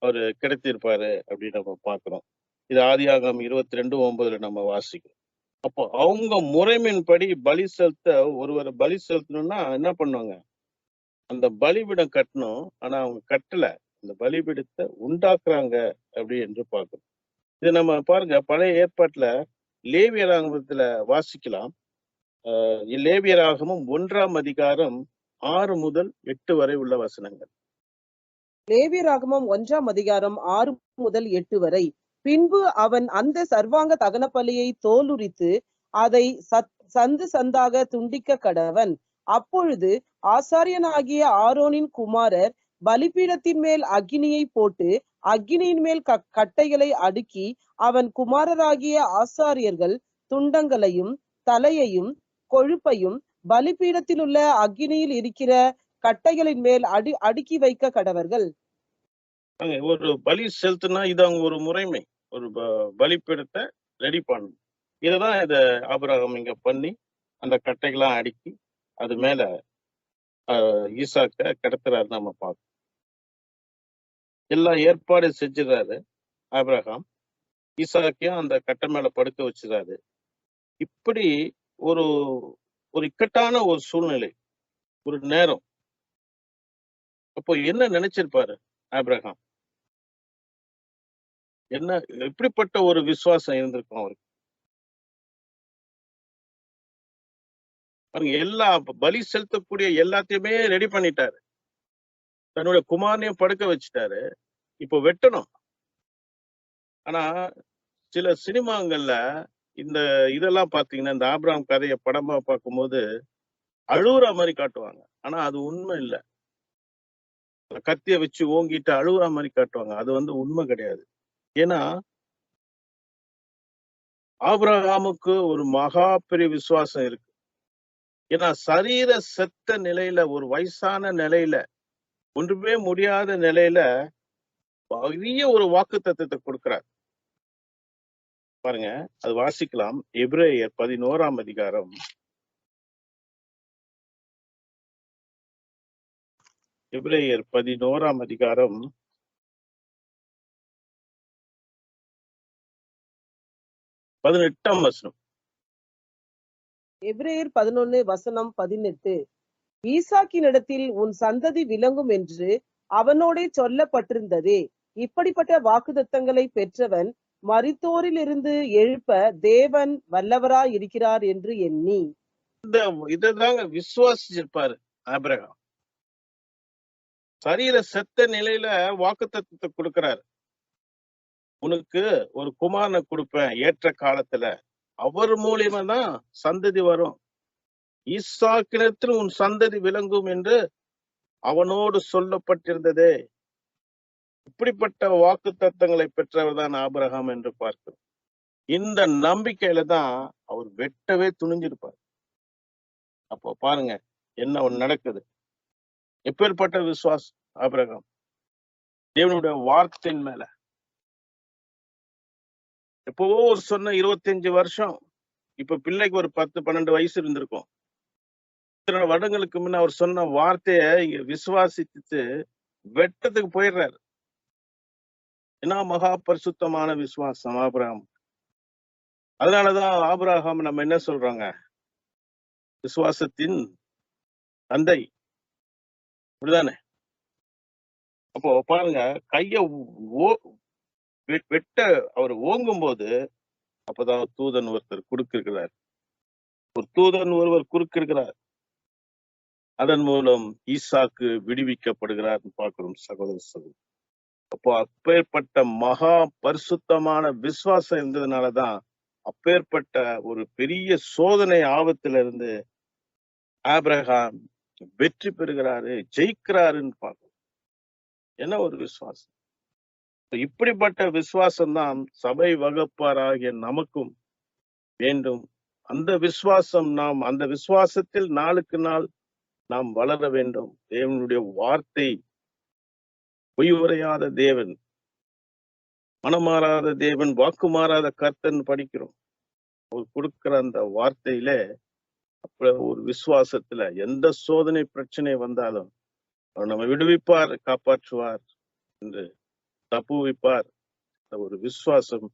அவரு கிடத்திருப்பாரு அப்படின்னு நம்ம பார்க்கிறோம். இது ஆதியாகமம் 22:9 நம்ம வாசிக்கிறோம். அப்போ அவங்க முறைமையின்படி பலி செலுத்த ஒருவரை பலி செலுத்தணும்னா என்ன பண்ணுவாங்க? அந்த பலிபீடம் கட்டணும். ஆனா அவங்க கட்டல. அந்த பலிபீடத்தை உண்டாக்குறாங்க அப்படி என்று பார்க்கிறோம். இது நம்ம பாருங்க பழைய ஏற்பாட்டுல லேவியராகமத்துல வாசிக்கலாம். லேவியராகமம் 1ஆம் அதிகாரம் 6 முதல் 8 வரை உள்ள வசனங்கள். லேவியராகமம் 1ஆம் அதிகாரம் 6 முதல் 8 வரை. பின்பு அவன் அந்த சர்வாங்க தகன பலியை தோலுரித்து அதை சந்து சந்தாக துண்டிக்க கடவன். அப்பொழுது ஆசாரியனாகிய ஆரோனின் குமாரர் பலிபீடத்தின் மேல் அக்கினியை போட்டு அக்கினியின் மேல் கட்டைகளை அடுக்கி அவன் குமாரராகிய ஆசாரியர்கள் துண்டங்களையும் தலையையும் கொழுப்பையும் பலிபீடத்தில் உள்ள அக்கினியில் இருக்கிற கட்டைகளின் மேல் அடுக்கி வைக்க கடவர்கள். ஒரு பலி செலுத்தினா இது அவங்க ஒரு முறைமை. ஒரு பலிபீடத்தை ரெடி பண்ணணும். இததான் இத ஆபிரகாம் இங்க பண்ணி அந்த கட்டைகள்லாம் அடுக்கி அது மேல ஈசாக்க கிடத்துறாரு நம்ம பார்க்கணும். எல்லா ஏற்பாடு செஞ்சிடறாரு ஆபிரகாம். ஈசாக்கையும் அந்த கட்டை மேல படுக்க வச்சிடறாரு. இப்படி ஒரு ஒரு இக்கட்டான ஒரு சூழ்நிலை, ஒரு நேரம். அப்போ என்ன நினைச்சிருப்பாரு ஆபிரகாம்? என்ன எப்படிப்பட்ட ஒரு விசுவாசம் இருந்திருக்கும் அவருக்கு? எல்லா பலி செலுத்தக்கூடிய எல்லாத்தையுமே ரெடி பண்ணிட்டாரு. தன்னுடைய குமாரனையும் படுக்க வச்சுட்டாரு. இப்போ வெட்டணும். ஆனா சில சினிமாங்கள்ல இந்த இதெல்லாம் பாத்தீங்கன்னா இந்த ஆபிரகாம் கதையை படமா பார்க்கும்போது அழுகுற மாதிரி காட்டுவாங்க. ஆனா அது உண்மை இல்லை. கத்திய வச்சு ஓங்கிட்டு அழுகுற மாதிரி காட்டுவாங்க. அது உண்மை கிடையாது. ஏன்னா ஆபிரகாமுக்கு ஒரு மகா பெரிய விசுவாசம் இருக்கு. ஏன்னா சரீர செத்த நிலையில, ஒரு வயசான நிலையில, ஒன்றுமே முடியாத நிலையில பெரிய ஒரு வாக்குத்தத்தத்தை கொடுக்கிறார். பாருங்க, அது வாசிக்கலாம். எபிரேயர் 11ஆம் அதிகாரம். எபிரேயர் 11ஆம் அதிகாரம் 18ஆம் வசனம். எபிரேயர் 11 வசனம் 18. ஈசாக்கினிடத்தில் உன் சந்ததி விளங்கும் என்று அவனோடே சொல்லப்பட்டிருந்ததே. இப்படிப்பட்ட வாக்குத்தத்தங்களை பெற்றவன் மரித்தோரில் இருந்து எழுப்ப தேவன் வல்லவராய் இருக்கிறார் என்று எண்ணி இததாங்க விசுவாசிச்சிருப்பாரு ஆபிரகாம். சரீர செத்த நிலையில வாக்குத்தத்தத்தை கொடுக்கிறாரு. உனக்கு ஒரு குமாரனை கொடுப்பேன் ஏற்ற காலத்துல, அவர் மூலியமா தான் சந்ததி வரும். ஈசாக்கினிடத்தில் உன் சந்ததி விளங்கும் என்று அவனோடு சொல்லப்பட்டிருந்ததே. இப்படிப்பட்ட வாக்குத்தத்தங்களை பெற்றவர் தான் ஆபிரகாம் என்று பார்க்கிறோம். இந்த நம்பிக்கையில தான் அவர் வெட்டவே துணிஞ்சிருப்பார். அப்போ பாருங்க என்ன ஒண்ணு நடக்குது. எப்பேற்பட்ட விசுவாசம் ஆபிரகாம் தேவனுடைய வார்த்தையின் மேல. எப்பவோ ஒரு சொன்ன 25 வருஷம், இப்ப பிள்ளைக்கு ஒரு 10-12 வயசு இருந்திருக்கும். இத்தனை வருடங்களுக்கு முன்ன அவர் சொன்ன வார்த்தைய விசுவாசித்து வெட்டத்துக்கு போயிடுறாரு. ஏன்னா மகா பரிசுத்தமான விசுவாசம் ஆபிரகாம். அதனாலதான் ஆபிரகாம் நம்ம என்ன சொல்றாங்க? விசுவாசத்தின் தந்தை. அப்படிதானே? அப்போ பாருங்க, கைய வெட்ட அவர் ஓங்கும் போது அப்பதான் தூதன் ஒருத்தர் குறுக்கிருக்கிறார். ஒரு தூதன் ஒருவர் குறுக்கிருக்கிறார். அதன் மூலம் ஈசாக்கு விடுவிக்கப்படுகிறார் பார்க்கிறோம் சகோதர சகோதரி. அப்போ அப்பேற்பட்ட மகா பரிசுத்தமான விசுவாசம் இருந்ததுனாலதான் அப்பேற்பட்ட ஒரு பெரிய சோதனை ஆபத்திலிருந்து ஆபிரகாம் வெற்றி பெறுகிறாரு, ஜெயிக்கிறாருன்னு பார்க்கிறோம். என்ன ஒரு விசுவாசம்! இப்படிப்பட்ட விசுவாசம் தான் சபை வகுப்பாராகிய நமக்கும் வேண்டும். அந்த விசுவாசம் அந்த விசுவாசத்தில் நாளுக்கு நாள் நாம் வளர வேண்டும். தேவனுடைய வார்த்தை பொய் உரையாத தேவன், மனமாறாத தேவன், வாக்கு மாறாத கர்த்தன் படிக்கிறோம். அவர் கொடுக்கிற அந்த வார்த்தையிலே ஒரு விசுவாசத்துல எந்த சோதனை பிரச்சனை வந்தாலும் அவர் நம்ம விடுவிப்பார், காப்பாற்றுவார் என்று தப்புவிப்பார். ஒரு விசுவாசம்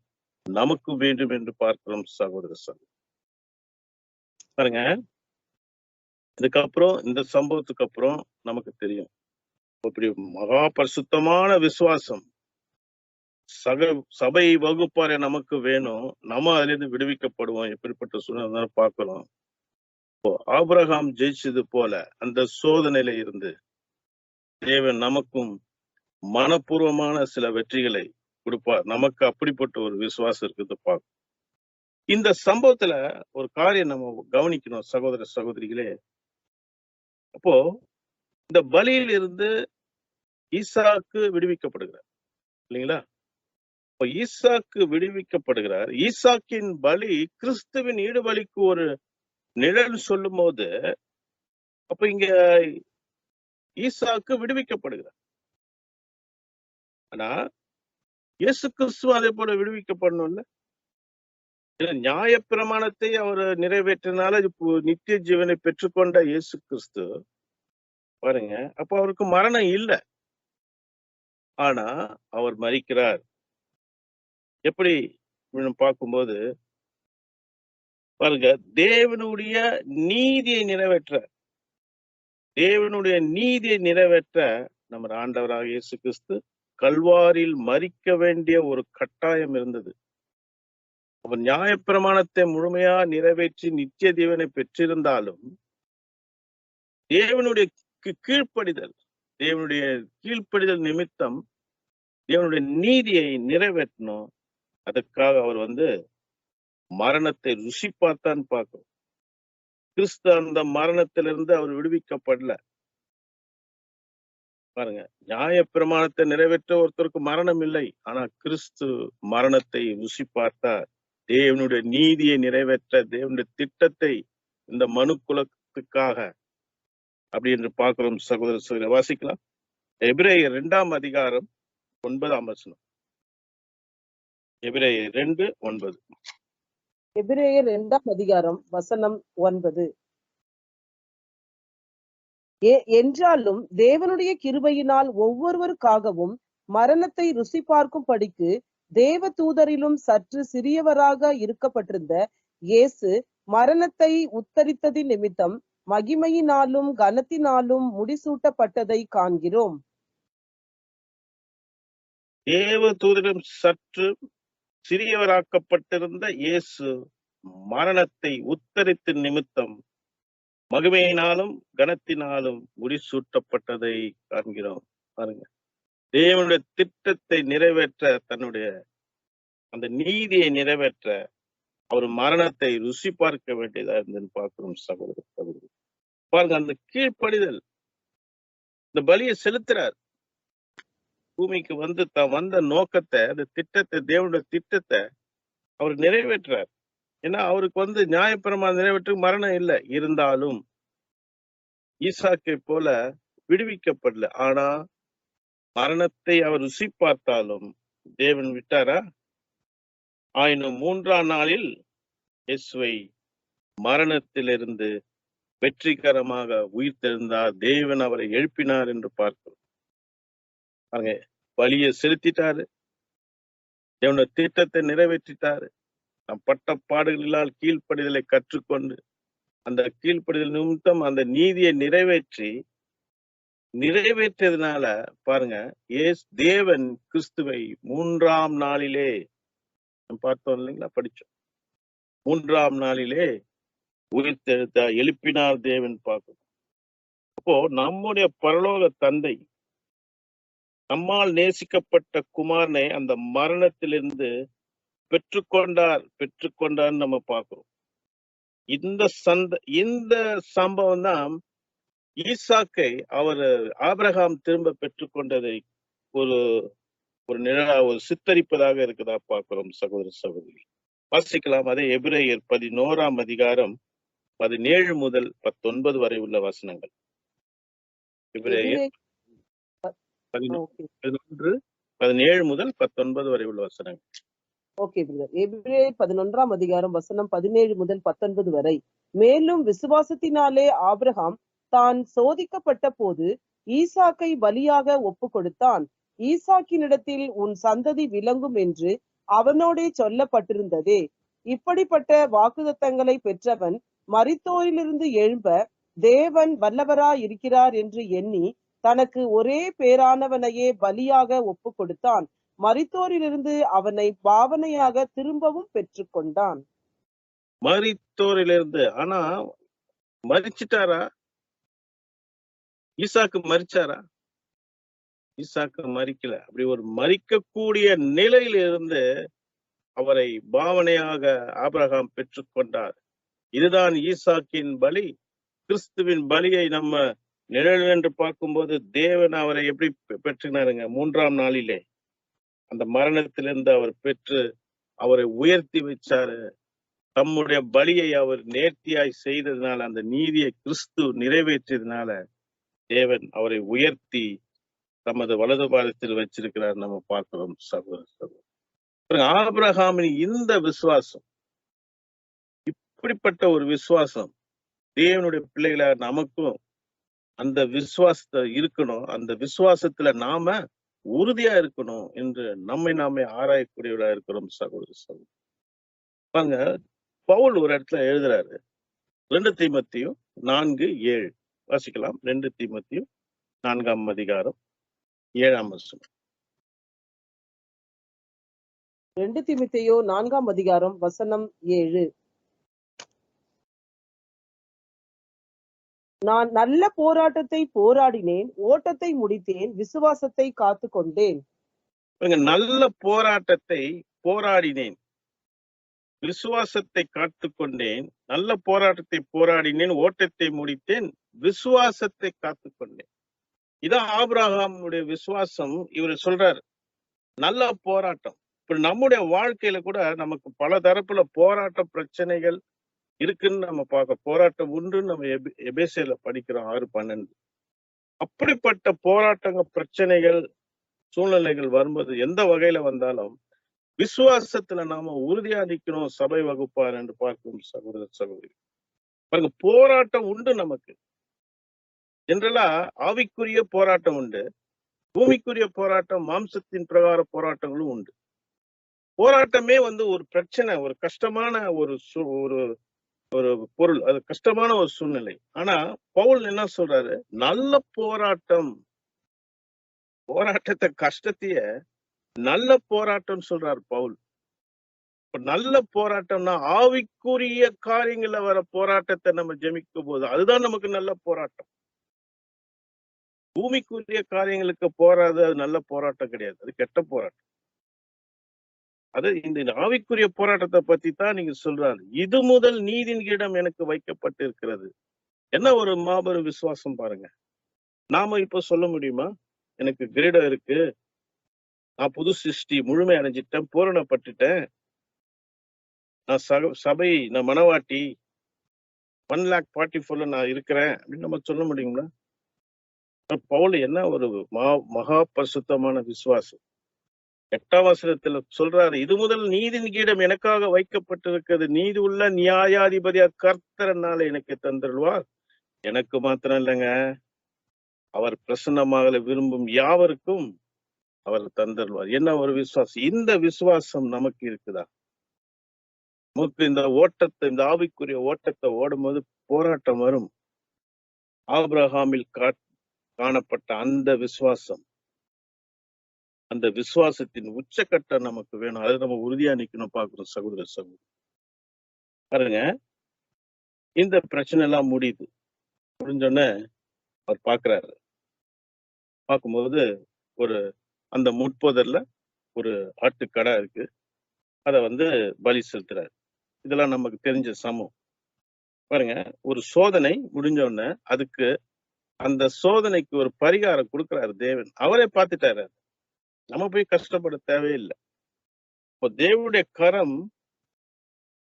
நமக்கு வேண்டும் என்று பார்க்கிறோம் சகோதர சகோதரி. பாருங்க, இதுக்கப்புறம் இந்த சம்பவத்துக்கு அப்புறம் நமக்கு தெரியும் அப்படி மகா பரிசுத்தமான விசுவாசம் சபை வகுப்பாரை நமக்கு வேணும். நம்ம அதுல இருந்து விடுவிக்கப்படுவோம். எப்படிப்பட்ட சூழ்நிலை பார்க்கிறோம். இப்போ ஆபிரகாம் ஜெயிச்சது போல அந்த சோதனையில இருந்து தேவன் நமக்கும் மனப்பூர்வமான சில வெற்றிகளை கொடுப்பார். நமக்கு அப்படிப்பட்ட ஒரு விசுவாசம் இருக்குது பார்க்கும். இந்த சம்பவத்துல ஒரு காரியம் நம்ம கவனிக்கணும் சகோதர சகோதரிகளே. அப்போ இந்த பலியில் இருந்து ஈசாக்கு விடுவிக்கப்படுகிறார் இல்லைங்களா? இப்போ ஈசாக்கு விடுவிக்கப்படுகிறார். ஈசாக்கின் பலி கிறிஸ்துவின் ஈடுபலிக்கு ஒரு நிழல் சொல்லும் போது அப்ப இங்க ஈசாக்கு விடுவிக்கப்படுகிறார். ஆனா இயேசு கிறிஸ்து அதே போல விடுவிக்கப்படணும்ல. நியாயப்பிரமாணத்தை அவர் நிறைவேற்றினால இப்போ நித்திய ஜீவனை பெற்றுக்கொண்ட இயேசு கிறிஸ்து பாருங்க, அப்ப அவருக்கு மரணம் இல்லை. ஆனா அவர் மரிக்கிறார். எப்படி பார்க்கும்போது பாருங்க, தேவனுடைய நீதியை நிறைவேற்ற நம்ம ஆண்டவராக இயேசு கிறிஸ்து கல்வாரியில் மரிக்க வேண்டிய ஒரு கட்டாயம் இருந்தது. அவர் நியாயப்பிரமாணத்தை முழுமையா நிறைவேற்றி நித்திய தேவனை பெற்றிருந்தாலும் தேவனுடைய கீழ்ப்படிதல் நிமித்தம் தேவனுடைய நீதியை நிறைவேற்றணும். அதற்காக அவர் மரணத்தை ருசி பார்த்தான் பார்க்கும். கிறிஸ்து அந்த மரணத்திலிருந்து அவர் விடுவிக்கப்படல. பாருங்க, நியாயப்பிரமாணத்தை நிறைவேற்ற ஒருத்தருக்கு மரணம் இல்லை. ஆனா கிறிஸ்து மரணத்தை ருசி பார்த்தார். தேவனுடைய நீதியை நிறைவேற்ற தேவனுடைய திட்டத்தை இந்த மனு குலத்துக்காக அப்படி என்று பார்க்கிறோம் சகோதர சகோதரி. வாசிக்கலாம். எபிரேயர் 2 அதிகாரம் 9 எபிரேயர் 2:9. எபிரேயர் 2 அதிகாரம் வசனம் 9. என்றாலும் தேவனுடைய கிருபையினால் ஒவ்வொருவருக்காகவும் மரணத்தை ருசி பார்க்கும் படிக்கு தேவ தூதரிலும் சற்று சிறியவராக இருக்கப்பட்டிருந்த இயேசு மரணத்தை உத்தரித்ததின் நிமித்தம் மகிமையினாலும் கனத்தினாலும் முடிசூட்டப்பட்டதை காண்கிறோம். தேவ தூதரிலும் சற்று சிறியவராக்கப்பட்டிருந்த இயேசு மரணத்தை உத்தரித்த நிமித்தம் மகிமையினாலும் கனத்தினாலும் முடிசூட்டப்பட்டதை காண்கிறோம். பாருங்க, தேவனுடைய திட்டத்தை நிறைவேற்ற, தன்னுடைய அந்த நீதியை நிறைவேற்ற அவர் மரணத்தை ருசி பார்க்க வேண்டியதா இருந்ததுன்னு பார்க்கிறோம் சகோதர சகோதரி. பாருங்க, அந்த கீழ்ப்படிதல், இந்த பலியை செலுத்துறார். பூமிக்கு வந்த நோக்கத்தை, அந்த திட்டத்தை, தேவனுடைய திட்டத்தை அவர் நிறைவேற்றார். ஏன்னா அவருக்கு நியாயப்பிரமாணம் நிறைவேற்ற மரணம் இல்லை. இருந்தாலும் ஈசாக்கை போல விடுவிக்கப்படல. ஆனா மரணத்தை அவர் ருசி பார்த்தாலும் தேவன் விட்டாரா? ஆயினும் 3ஆம் நாளில் இயேசுவை மரணத்திலிருந்து வெற்றிகரமாக உயிர்த்தெழுந்தார். தேவன் அவரை எழுப்பினார் என்று பார்க்கிறோம். பாருங்க, பலியை செலுத்திட்டாரு, தேவனுடைய திட்டத்தை நிறைவேற்றிட்டாரு. நம் பட்ட பாடுகளினால் கீழ்ப்படிதலை கற்றுக்கொண்டு அந்த கீழ்ப்படிதல் நிமித்தம் அந்த நீதியை நிறைவேற்றியதுனால பாருங்க, தேவன் கிறிஸ்துவை 3ஆம் நாளிலே பார்த்தோம் இல்லைங்களா, படிச்சோம். 3ஆம் நாளிலே உயிர்த்தெழுத்த எழுப்பினார் தேவன் பார்க்கணும். அப்போ நம்முடைய பரலோக தந்தை நம்மால் நேசிக்கப்பட்ட குமாரனை அந்த மரணத்திலிருந்து பெற்றுக்கொண்டார் நம்ம பார்க்கிறோம். இந்த சம்பவம் தான் ஈசாக்கை ஆபிரகாம் திரும்ப பெற்றுக்கொண்டதை ஒரு ஒரு சித்தரிப்பதாக இருக்குதா பார்க்கிறோம் சகோதர சகோதரி. வாசிக்கலாம். அதே எபிரேயர் 11 அதிகாரம் 17 முதல் 19 வரை உள்ள வசனங்கள். எபிரேயர் 11, 17 முதல் 19 வரை உள்ள வசனங்கள். Okay brother. எபிரேயர் 11ஆம் அதிகாரம் வசனம் 17 முதல் 19 வரை. மேலும் விசுவாசத்தினாலே ஆபிரகாம் தான் சோதிக்கப்பட்ட போது ஈசாக்கை பலியாக ஒப்பு கொடுத்தான். ஈசாக்கினிடத்தில் உன் சந்ததி விளங்கும் என்று அவனோடே சொல்லப்பட்டிருந்ததே. இப்படிப்பட்ட வாக்குத்தத்தங்களை பெற்றவன் மரித்தோரிலிருந்து எழும்ப தேவன் வல்லவராய் இருக்கிறார் என்று எண்ணி தனக்கு ஒரே பேரானவனையே பலியாக ஒப்பு கொடுத்தான். மரித்தோரிலிருந்து அவனை பாவனையாக திரும்பவும் பெற்றுக்கொண்டான். மரித்தோரிலிருந்து, ஆனா மரிச்சிட்டாரா? ஈசாக்கு மரிச்சாரா? ஈசாக்கு மரிக்கல. அப்படி ஒரு மரிக்கக்கூடிய நிலையில இருந்து அவரை பாவனையாக ஆபிரகாம் பெற்றுக்கொண்டார். இதுதான் ஈசாக்கின் பலி. கிறிஸ்துவின் பலியை நம்ம நிழல் என்று பார்க்கும்போது தேவன் அவரை எப்படி பெற்றினாருங்க? 3ஆம் நாளிலே அந்த மரணத்திலிருந்து அவர் பெற்று அவரை உயர்த்தி வச்சாரு. தம்முடைய பலியை அவர் நேர்த்தியாய் செய்ததுனால, அந்த நீதியை கிறிஸ்து நிறைவேற்றியதுனால தேவன் அவரை உயர்த்தி தமது வலது பாதத்தில் வச்சிருக்கிறார். நம்ம பார்க்கிறோம் சகோதர சகோதரர். ஆபிரகாமின் இந்த விசுவாசம், இப்படிப்பட்ட ஒரு விசுவாசம் தேவனுடைய பிள்ளைகளா நமக்கும் அந்த விசுவாசத்தை இருக்கணும். அந்த விசுவாசத்துல நாம உறுதியா இருக்கணும் என்று நம்மை நாமே ஆராயக்கூடியவர்களா இருக்கிறோம் சகோதர சகோதரர். பாருங்க, பவுல் ஒரு இடத்துல எழுதுறாரு. 2 தீமோத்தேயு 4:7 வாசிக்கலாம். 2 தீமோத்தேயு 4ஆம் அதிகாரம் 7ஆம் வசனம். 2 தீமோத்தேயு 4ஆம் அதிகாரம் வசனம் 7. நான் நல்ல போராட்டத்தை போராடினேன், ஓட்டத்தை முடித்தேன், விசுவாசத்தை காத்து கொண்டேன். நல்ல போராட்டத்தை போராடினேன், விசுவாசத்தை காத்து கொண்டேன். நல்ல போராட்டத்தை போராடினேன், ஓட்டத்தை முடித்தேன், விசுவாசத்தை காத்து கொண்டேன். இதான் ஆபிரகாமுடைய விசுவாசம். இவர் சொல்றாரு நல்ல போராட்டம். இப்ப நம்முடைய வாழ்க்கையில கூட நமக்கு பல தரப்புல போராட்ட பிரச்சனைகள் இருக்குன்னு நம்ம பார்க்க. போராட்டம் உண்டு நம்ம எபேசியர்ல படிக்கிறோம் 6:12. அப்படிப்பட்ட போராட்டங்கள், பிரச்சனைகள், சூழ்நிலைகள் வரும்போது எந்த வகையில வந்தாலும் விசுவாசத்துல நாம உறுதியா நிக்கணும். சபை வகுப்பார் என்று பார்க்கும் சகோதர சகோதரி பாருங்க, போராட்டம் உண்டு நமக்கு. ஜெனரலா ஆவிக்குரிய போராட்டம் உண்டு, பூமிக்குரிய போராட்டம், மாம்சத்தின் பிரகார போராட்டங்களும் உண்டு. போராட்டமே ஒரு பிரச்சனை, ஒரு கஷ்டமான ஒரு பொருள், அது கஷ்டமான ஒரு சூழ்நிலை. ஆனா பவுல் என்ன சொல்றாரு? நல்ல போராட்டம். போராட்டத்தை, கஷ்டத்தைய நல்ல போராட்டம் சொல்றாரு பவுல். இப்ப நல்ல போராட்டம்னா ஆவிக்குரிய காரியங்கள்ல வர போராட்டத்தை நம்ம ஜெமிக்கும் போது அதுதான் நமக்கு நல்ல போராட்டம். பூமிக்குரிய காரியங்களுக்கு போராது அது நல்ல போராட்டம் கிடையாது, அது கெட்ட போராட்டம். அது இந்த ஆவிக்குரிய போராட்டத்தை பத்தி தான் நீங்க சொல்றாரு. இது முதல் நீதியின் கிரீடம் எனக்கு வைக்கப்பட்டிருக்கிறது. என்ன ஒரு மாபெரும் விசுவாசம் பாருங்க. நாம இப்ப சொல்ல முடியுமா எனக்கு கிரீடம் இருக்கு, நான் புது சிருஷ்டி, முழுமை அடைஞ்சிட்டேன், பூரணப்பட்டுட்டேன், நான் சபை, நான் மனவாட்டி, 144 நான் இருக்கிறேன் அப்படின்னு நம்ம சொல்ல முடியுங்களா? பவுல் என்ன ஒரு மகா பரிசுத்தமான விசுவாசம். 8ஆம் வசனத்துல சொல்றாரு, இது முதல் நீதியின் கிரீடம் எனக்காக வைக்கப்பட்டிருக்கிறது, நீதி உள்ள நியாயாதிபதியா கர்த்தரனால எனக்கு தந்துள்ளார். எனக்கு மாத்திரம் இல்லைங்க, அவர் பிரசன்னமாக விரும்பும் யாவருக்கும் அவர் தந்துள்ளார். என்ன ஒரு விசுவாசம்! இந்த விசுவாசம் நமக்கு இருக்குதா? நமக்கு இந்த ஓட்டத்தை, இந்த ஆவிக்குரிய ஓட்டத்தை ஓடும்போது போராட்டம் வரும். ஆபிரகாமில் காணப்பட்ட அந்த விசுவாசம், அந்த விசுவாசத்தின் உச்சக்கட்டம் நமக்கு வேணும். அது நம்ம உறுதியா நிக்கணும். பார்க்கிறோம் சகோதர சகோதரி பாருங்க, இந்த பிரச்சனை எல்லாம் முடிஞ்சோடனே அவர் பார்க்கிறாரு. பார்க்கும்போது அந்த முட்புதர்ல ஒரு ஆட்டுக்கடா இருக்கு, அதை பலி செலுத்துறாரு. இதெல்லாம் நமக்கு தெரிஞ்ச சமம். பாருங்க, ஒரு சோதனை முடிஞ்ச உடனே அதுக்கு, அந்த சோதனைக்கு ஒரு பரிகாரம் கொடுக்கிறாரு தேவன். அவரே பார்த்துட்டாரு, நம்ம போய் கஷ்டப்பட தேவையில்லை. இப்போ தேவனுடைய கரம்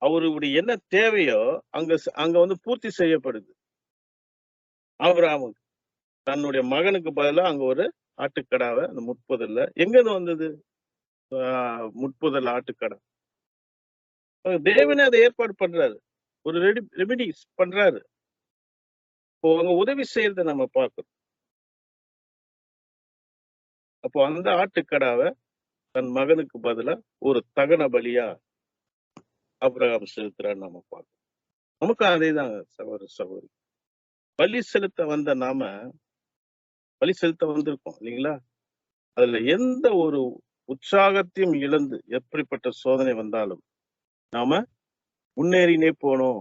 அவருடைய என்ன தேவையோ அங்க பூர்த்தி செய்யப்படுது. ஆபிரகாமுக்கு தன்னுடைய மகனுக்கு பதிலாக அங்க ஒரு ஆட்டுக்கடாவை அந்த முட்புதல்ல, எங்க இருந்து வந்தது? முட்புதல் ஆட்டுக்கடா. தேவனே அதை ஏற்பாடு பண்றாரு. ஒரு ரெமிடிஸ் பண்றாரு. இப்போ அவங்க உதவி செய்யறத நம்ம பார்க்கிறோம். அப்போ அந்த ஆட்டுக்கடாவை தன் மகனுக்கு பதிலா ஒரு தகன பலியா ஆபிரகாம் செலுத்துறான்னு நம்ம பார்க்கிறோம். நமக்கும் அதேதான் சகோதர சகோதரி. பலி செலுத்த வந்த நாம பலி செலுத்த வந்திருக்கோம் இல்லைங்களா? அதுல எந்த ஒரு உற்சாகத்தையும் இழந்து எப்படிப்பட்ட சோதனை வந்தாலும் நாம முன்னேறினே போகணும்,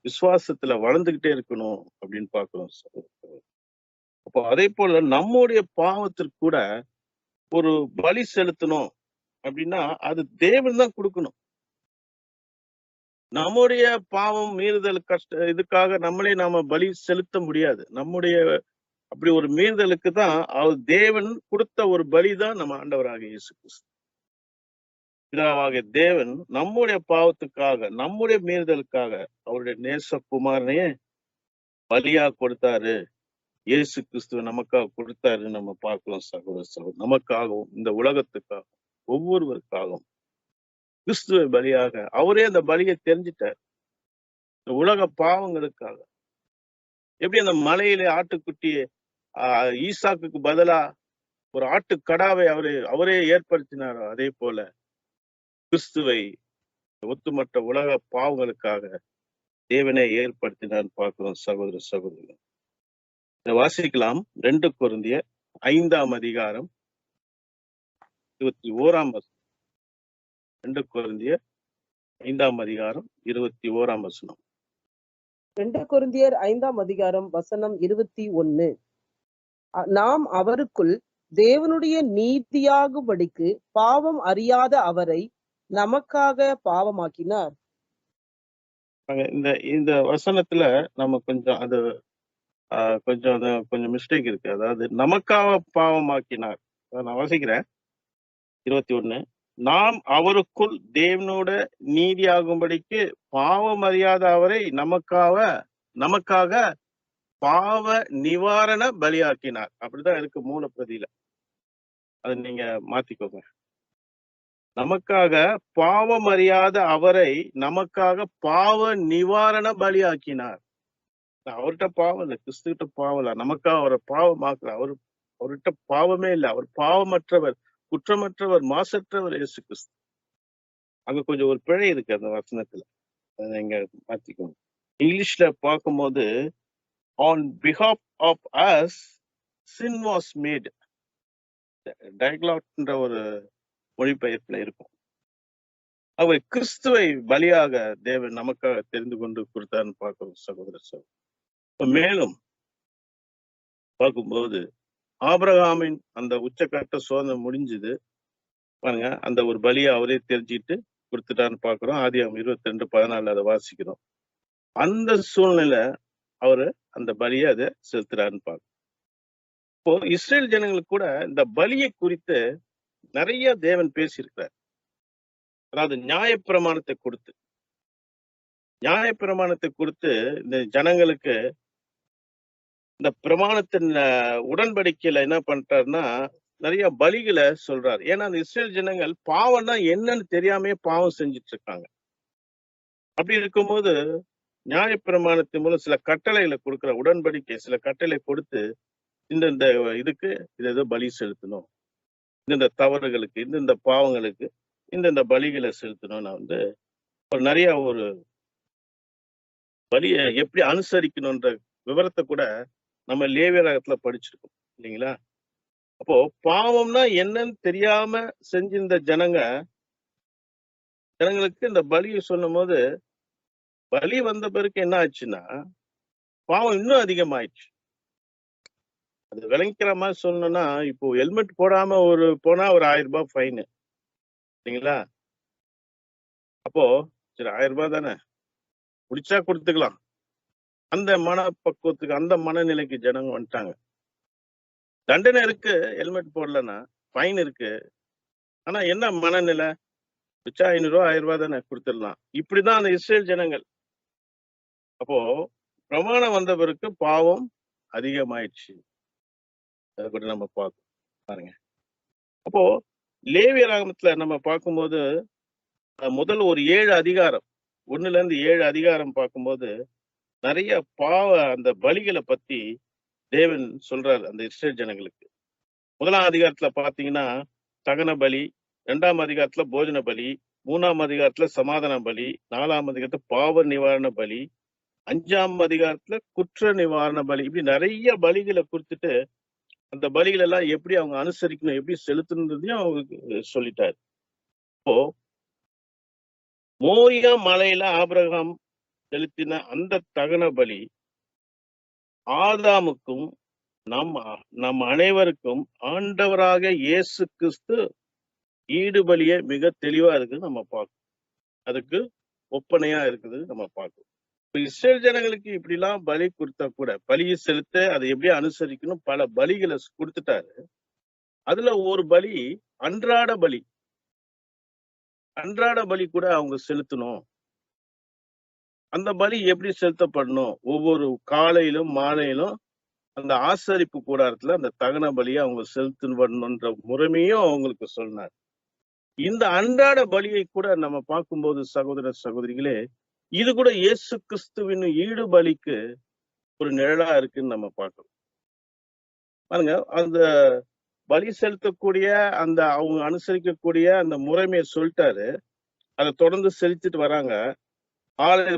விசுவாசத்துல வளர்ந்துகிட்டே இருக்கணும் அப்படின்னு பார்க்கிறோம் சகோதர சகோதரி. அப்போ அதே போல நம்முடைய பாவத்திற்கு கூட ஒரு பலி செலுத்தணும் அப்படின்னா அது தேவன் தான் கொடுக்கணும். நம்முடைய பாவம் மீறுதல் இதுக்காக நம்மளே நாம பலி செலுத்த முடியாது. நம்முடைய அப்படி ஒரு மீறுதலுக்கு தான் அவர் தேவன் கொடுத்த ஒரு பலிதான் நம்ம ஆண்டவராக இயேசு கிறிஸ்து. பிதாவாகிய தேவன் நம்முடைய பாவத்துக்காக, நம்முடைய மீறுதலுக்காக அவருடைய நேசகுமாரனையே பலியா கொடுத்தாரு. இயேசு கிறிஸ்துவ நமக்காக கொடுத்தாரு நம்ம பார்க்கிறோம் சகோதர சகோதரி. நமக்காகவும் இந்த உலகத்துக்காக ஒவ்வொருவருக்காகவும் கிறிஸ்துவ பலியாக அவரே அந்த பலியை தெரிஞ்சிட்டார். இந்த உலக பாவங்களுக்காக எப்படி அந்த மலையிலே ஆட்டுக்குட்டியை ஈசாக்குக்கு பதிலா ஒரு ஆட்டுக்கடாவை அவரே ஏற்படுத்தினாரோ அதே போல கிறிஸ்துவை ஒட்டுமொத்த உலக பாவங்களுக்காக தேவனே ஏற்படுத்தினார் பார்க்கிறோம் சகோதர சகோதரி. இதை வாசிக்கலாம். 2 கொரிந்தியர் 5ஆம் அதிகாரம் 21ஆம் வசனம். 2 கொரிந்தியர் 5ஆம் அதிகாரம் 21ஆம் வசனம். 2 கொரிந்தியர் 5ஆம் அதிகாரம் வசனம் 21. நாம் அவருக்குள் தேவனுடைய நீதியாகும்படிக்கு பாவம் அறியாத அவரை நமக்காக பாவமாக்கினார். இந்த இந்த வசனத்துல நம்ம கொஞ்சம் அது கொஞ்சம் மிஸ்டேக் இருக்கு. அதாவது நமக்காக பாவமாக்கினார். நான் வாசிக்கிறேன் 21. நாம் அவருக்குள் தேவனோட நீதியாகும்படிக்கு பாவம் அறியாத அவரை நமக்காக பாவ நிவாரண பலியாக்கினார். அப்படிதான் இருக்கு மூலப்பிரதியில. அதை நீங்க மாத்திக்கோங்க. நமக்காக பாவம் அறியாத அவரை நமக்காக பாவ நிவாரண பலியாக்கினார். அவர்கிட்ட பாவம் இல்லை, கிறிஸ்துகிட்ட பாவம் இல்லை, நமக்காக அவரை பாவமாக்குறார். அவர்கிட்ட பாவமே இல்லை. அவர் பாவமற்றவர், குற்றமற்றவர், மாசற்றவர் இயேசு கிறிஸ்து. அங்க கொஞ்சம் ஒரு பிழை இருக்கு அந்த வசனத்துல. அதை நீங்க மாத்திக்கோங்க. இங்கிலீஷ்ல பார்க்கும்போது on behalf of us sin was made, டயக்லாட்ன்ற ஒரு மொழிபெயர்ப்புல இருக்கும். அவர் கிறிஸ்துவை பலியாக தேவன் நமக்காக தெரிந்து கொண்டு கொடுத்தாருன்னு பார்க்கிறோம் சகோதர சகோதரி. மேலும் பார்க்கும்போது ஆபிரகாமின் அந்த உச்சக்கட்ட சோதனை முடிஞ்சது பாருங்க. அந்த ஒரு பலியை அவரே தெரிஞ்சுட்டு கொடுத்துட்டான்னு பார்க்கிறோம். ஆதியாகமம் 22:14 அதை வாசிக்கிறோம். அந்த சூழ்நிலை அவரு அந்த பலியை அதை செலுத்துறாருன்னு பார்க்கிறோம். இப்போ இஸ்ரேல் ஜனங்களுக்கு கூட இந்த பலியை குறித்து நிறைய தேவன் பேசியிருக்கிறார். அதாவது நியாயப்பிரமாணத்தை கொடுத்து இந்த ஜனங்களுக்கு இந்த பிரமாணத்தின் உடன்படிக்கையில என்ன பண்ணிட்டாருன்னா நிறைய பலிகளை சொல்றாரு. ஏன்னா அந்த இஸ்ரேல் ஜனங்கள் பாவம்னா என்னன்னு தெரியாமே பாவம் செஞ்சுட்டு இருக்காங்க. அப்படி இருக்கும்போது நியாயப்பிரமாணத்தின் மூலம் சில கட்டளைகளை கொடுக்கிற உடன்படிக்கை சில கட்டளை கொடுத்து இந்த இதுக்கு இதை பலி செலுத்தணும், இந்த தவறுகளுக்கு இந்த பாவங்களுக்கு இந்த பலிகளை செலுத்தணும். நான் நிறைய ஒரு பலியை எப்படி அனுசரிக்கணும்ன்ற விவரத்தை கூட நம்ம லேவியராகத்துல படிச்சிருக்கோம் இல்லைங்களா? அப்போ பாவம்னா என்னன்னு தெரியாம செஞ்சிருந்த ஜனங்களுக்கு இந்த பலியை சொல்லும் போது பலி வந்த பிறகு என்ன ஆச்சுன்னா பாவம் இன்னும் அதிகமாயிடுச்சு. அது விளங்கிக்கிற மாதிரி சொல்லணும்னா இப்போ ஹெல்மெட் போடாம போனா ஒரு 1000 ரூபாய் ஃபைனு இல்லைங்களா? அப்போ சரி 1000 ரூபாய் தானே, பிடிச்சா கொடுத்துக்கலாம். அந்த மனப்பக்குவத்துக்கு அந்த மனநிலைக்கு ஜனங்க வந்துட்டாங்க. தண்டனை இருக்கு, ஹெல்மெட் போடலன்னா ஃபைன் இருக்கு. ஆனா என்ன மனநிலை? பிடிச்சா 500 ரூபாய் 1000 ரூபாய் தானே கொடுத்துடலாம். இப்படிதான் அந்த இஸ்ரேல் ஜனங்கள். அப்போ பிரமாணம் வந்த பிறகு பாவம் அதிகமாயிடுச்சு. அதை கூட நம்ம பார்க்கணும் பாருங்க. அப்போ லேவியராகமத்துல நம்ம பார்க்கும்போது முதல் ஒரு 7 அதிகாரம் 1ல இருந்து 7 அதிகாரம் பார்க்கும்போது நிறைய அந்த பலிகளை பத்தி தேவன் சொல்றாரு அந்த இஸ்ரேல் ஜனங்களுக்கு. 1ஆம் அதிகாரத்துல பாத்தீங்கன்னா தகன பலி, 2ஆம் அதிகாரத்துல போஜன பலி, 3ஆம் அதிகாரத்துல சமாதான பலி, 4ஆம் அதிகாரத்துல பாவ நிவாரண பலி, 5ஆம் அதிகாரத்துல குற்ற நிவாரண பலி, இப்படி நிறைய பலிகளை கொடுத்துட்டு அந்த பலிகள் எல்லாம் எப்படி அவங்க அனுசரிக்கணும், எப்படி செலுத்தணுன்றதையும் அவங்களுக்கு சொல்லிட்டாரு. இப்போ மோரியா மலையில ஆபிரகாம் செலுத்தின அந்த தகன பலி ஆதாமுக்கும் நம் அனைவருக்கும் ஆண்டவராக இயேசு கிறிஸ்து ஈடுபலிய மிக தெளிவா இருக்குது நம்ம பார்க்கணும். அதுக்கு ஒப்பனையா இருக்குது நம்ம பார்க்கணும். இப்ப இஸ்ரேல் ஜனங்களுக்கு இப்படி எல்லாம் பலி கொடுத்தா கூட பலியை செலுத்த அதை எப்படி அனுசரிக்கணும் பல பலிகளை கொடுத்துட்டாரு. அதுல ஒரு பலி அன்றாட பலி. அன்றாட பலி கூட அவங்க செலுத்தணும். அந்த பலி எப்படி செலுத்தப்படணும்? ஒவ்வொரு காலையிலும் மாலையிலும் அந்த ஆசரிப்பு கூடாரத்துல அந்த தகன பலியை அவங்க செலுத்தணுன்ற முறைமையும் அவங்களுக்கு சொன்னார். இந்த அன்றாட பலியை கூட நம்ம பார்க்கும்போது சகோதர சகோதரிகளே, இது கூட இயேசு கிறிஸ்துவின் ஈடு பலிக்கு ஒரு நிழலா இருக்குன்னு நம்ம பார்க்கணும். பாருங்க, அந்த பலி செலுத்தக்கூடிய அந்த அவங்க அனுசரிக்கக்கூடிய அந்த முறைமையை சொல்லிட்டாரு. அதை தொடர்ந்து செலுத்திட்டு வராங்க.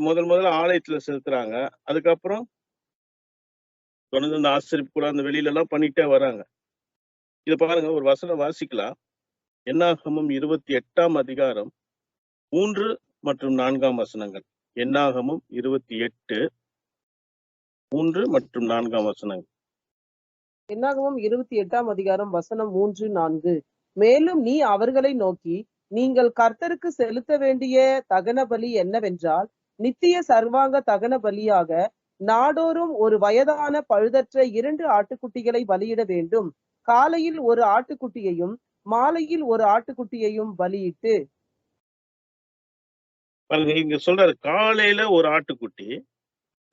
முதல்ல ஆலயத்துல செலுத்துறாங்க. அதுக்கப்புறம் தொடர்ந்து அந்த ஆசரிப்பு கூட அந்த வெளியில எல்லாம் பண்ணிட்டே வராங்க. இது பாருங்க, ஒரு வசனம் வாசிக்கலாம். என்னாகமம் 28ஆம் அதிகாரம் 3 மற்றும் 4ஆம் வசனங்கள். என்னாகமம் 28 3 மற்றும் 4ஆம் வசனங்கள். என்னாகமம் 28ஆம் அதிகாரம் வசனம் 3, 4. மேலும் நீ அவர்களை நோக்கி, நீங்கள் கர்த்தருக்கு செலுத்த வேண்டிய தகன பலி என்னவென்றால், நித்திய சர்வாங்க தகன பலியாக நாடோறும் ஒரு வயதான பழுதற்ற 2 ஆட்டுக்குட்டிகளை பலியிட வேண்டும். காலையில் ஒரு ஆட்டுக்குட்டியையும் மாலையில் ஒரு ஆட்டுக்குட்டியையும் பலியிட்டு. இங்க சொல்றாரு, காலையில ஒரு ஆட்டுக்குட்டி,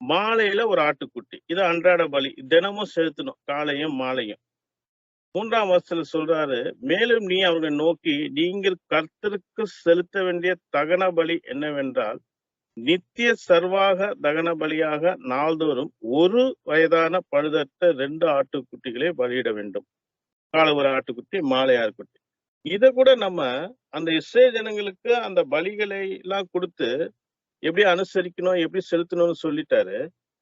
மாலையில ஒரு ஆட்டுக்குட்டி. இது அன்றாட பலி. தினமும் செலுத்தணும், காலையும் மாலையும். 3ஆம் வசனத்துல சொல்றாரு, மேலும் நீ அவர்களை நோக்கி, நீங்கள் கர்த்தருக்கு செலுத்த வேண்டிய தகன பலி என்னவென்றால், நித்திய சர்வாக தகன பலியாக நாள்தோறும் ஒரு வயதான பழுதற்ற 2 ஆட்டுக்குட்டிகளை பலியிட வேண்டும். காலை ஒரு ஆட்டுக்குட்டி, மாலை ஆட்டுக்குட்டி. இத கூட நம்ம அந்த இஸ்ரேல் ஜனங்களுக்கு அந்த பலிகளை எல்லாம் கொடுத்து எப்படி அனுசரிக்கணும், எப்படி செலுத்தணும்னு சொல்லிட்டாரு.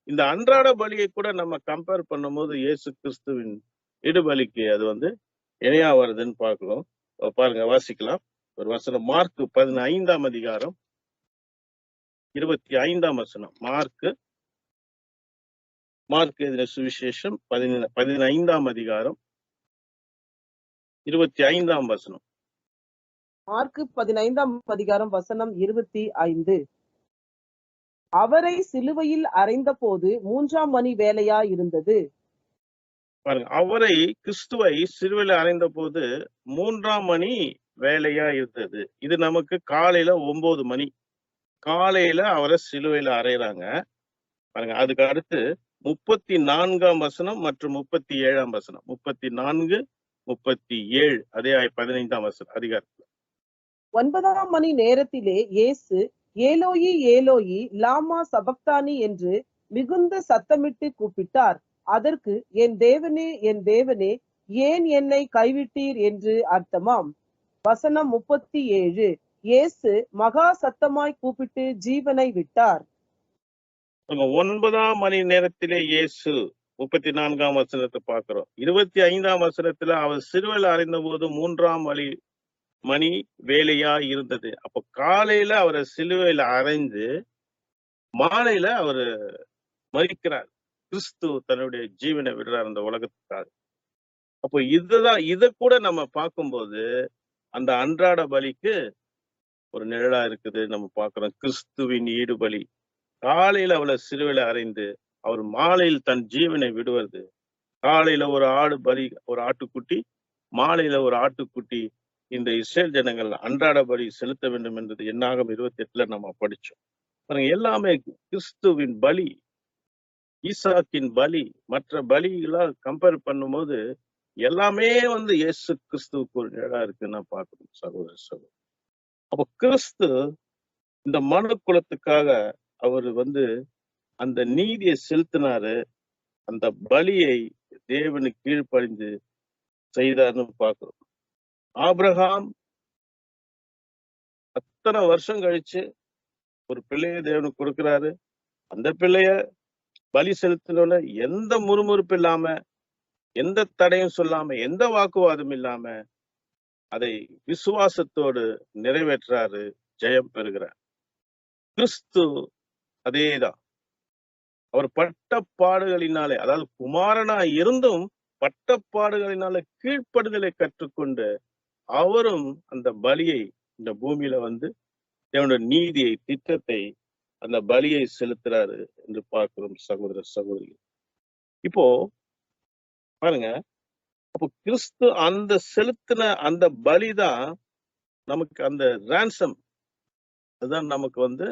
இந்த அன்றாட பலியை கூட நம்ம கம்பேர் பண்ணும்போது இயேசு கிறிஸ்துவின் இடுபலிக்கு அது இணையா வருதுன்னு பார்க்கிறோம். பாருங்க, வாசிக்கலாம் ஒரு வசனம். மார்க் 15ஆம் அதிகாரம் 25ஆம் வசனம். மார்க் எழுதின சுவிசேஷம் 15ஆம் அதிகாரம் 25ஆம் வசனம். மார்க் 15ஆம் அதிகாரம் வசனம் 25. அவரை சிலுவையில் அறைந்த போது 3ஆம் மணி வேலையா இருந்தது. பாருங்க, அவரை கிறிஸ்துவை சிலுவையில் அறைந்த போது 3ஆம் மணி வேலையா இருந்தது. இது நமக்கு காலையில 9 மணி. காலையில அவரை சிலுவையில அறையிறாங்க. பாருங்க, அதுக்கு அடுத்து 34ஆம் வசனம் மற்றும் 37ஆம் வசனம். 34, 37 அதே 15ஆம் வசனம் அதிகாரத்துல. 9ஆம் மணி நேரத்திலே இயேசு, ஏலோயி ஏலோயி லாமா சபக்தானி என்று மிகுந்த சத்தமிட்டு கூப்பிட்டார். அதற்கு, என் தேவனே என் தேவனே ஏன் என்னை கைவிட்டீர் என்று அர்த்தமாம். வசனம் 37. இயேசு மகா சத்தமாய் கூப்பிட்டு ஜீவனை விட்டார். 9ஆம் மணி நேரத்திலே இயேசு 34ஆம் வசனத்தை பார்க்கிறோம். 25ஆம் வசனத்துல அவர் சிலுவையில் அறைந்த போது 3ஆம் மணி வேலையா இருந்தது. அப்ப காலையில அவரை சிலுவையில அறைந்து மாலையில அவரு மரிக்கிறார். கிறிஸ்து தன்னுடைய ஜீவனை விடுறார் அந்த உலகத்துக்காக. அப்போ இத கூட நம்ம பார்க்கும்போது அந்த அன்றாட பலிக்கு ஒரு நிழலா இருக்குது நம்ம பார்க்கிறோம். கிறிஸ்துவின் ஈடு பலி. காலையில அவளை சிலுவையில அறைந்து அவர் மாலையில் தன் ஜீவனை விடுவது. காலையில ஒரு ஒரு ஆட்டுக்குட்டி, மாலையில ஒரு ஆட்டுக்குட்டி. இந்த இஸ்ரேல் ஜனங்கள் அன்றாட பலி செலுத்த வேண்டும் என்றது என்னாகும் 28ல நம்ம படிச்சோம். எல்லாமே கிறிஸ்துவின் பலி, ஈசாக்கின் பலி, மற்ற பலிகளா கம்பேர் பண்ணும்போது எல்லாமே இயேசு கிறிஸ்துவுக்கு ஒரு நிழலா இருக்குன்னு நான் பார்க்கணும் சகோதர சகோதரி. அப்ப கிறிஸ்து இந்த மனு குலத்துக்காக அவர் அந்த நீதியை செலுத்தினாரு. அந்த பலியை தேவனுக்கு கீழ்ப்படிந்து செய்தார்னு பார்க்கிறோம். ஆபிரகாம் அத்தனை வருஷம் கழிச்சு ஒரு பிள்ளைய தேவனுக்கு கொடுக்கிறாரு. அந்த பிள்ளைய பலி செலுத்தினோட எந்த முறுமுறுப்பு இல்லாம, எந்த தடையும் சொல்லாம, எந்த வாக்குவாதம் இல்லாம அதை விசுவாசத்தோடு நிறைவேற்றாரு, ஜெயம் பெறுகிறார். கிறிஸ்து அதேதான். அவர் பட்ட பாடுகளினாலே, அதாவது குமாரனா இருந்தும் பட்ட பாடுகளினால கீழ்ப்படுதலை கற்றுக்கொண்டு அவரும் அந்த பலியை இந்த பூமியில தேவனுடைய நீதியை, திட்டத்தை, அந்த பலியை செலுத்துறாரு என்று பார்க்கிறோம் சகோதர சகோதரி. இப்போ பாருங்க, அப்போ கிறிஸ்து அந்த செலுத்தின அந்த பலிதான் நமக்கு அந்த ரான்சம். அதுதான் நமக்கு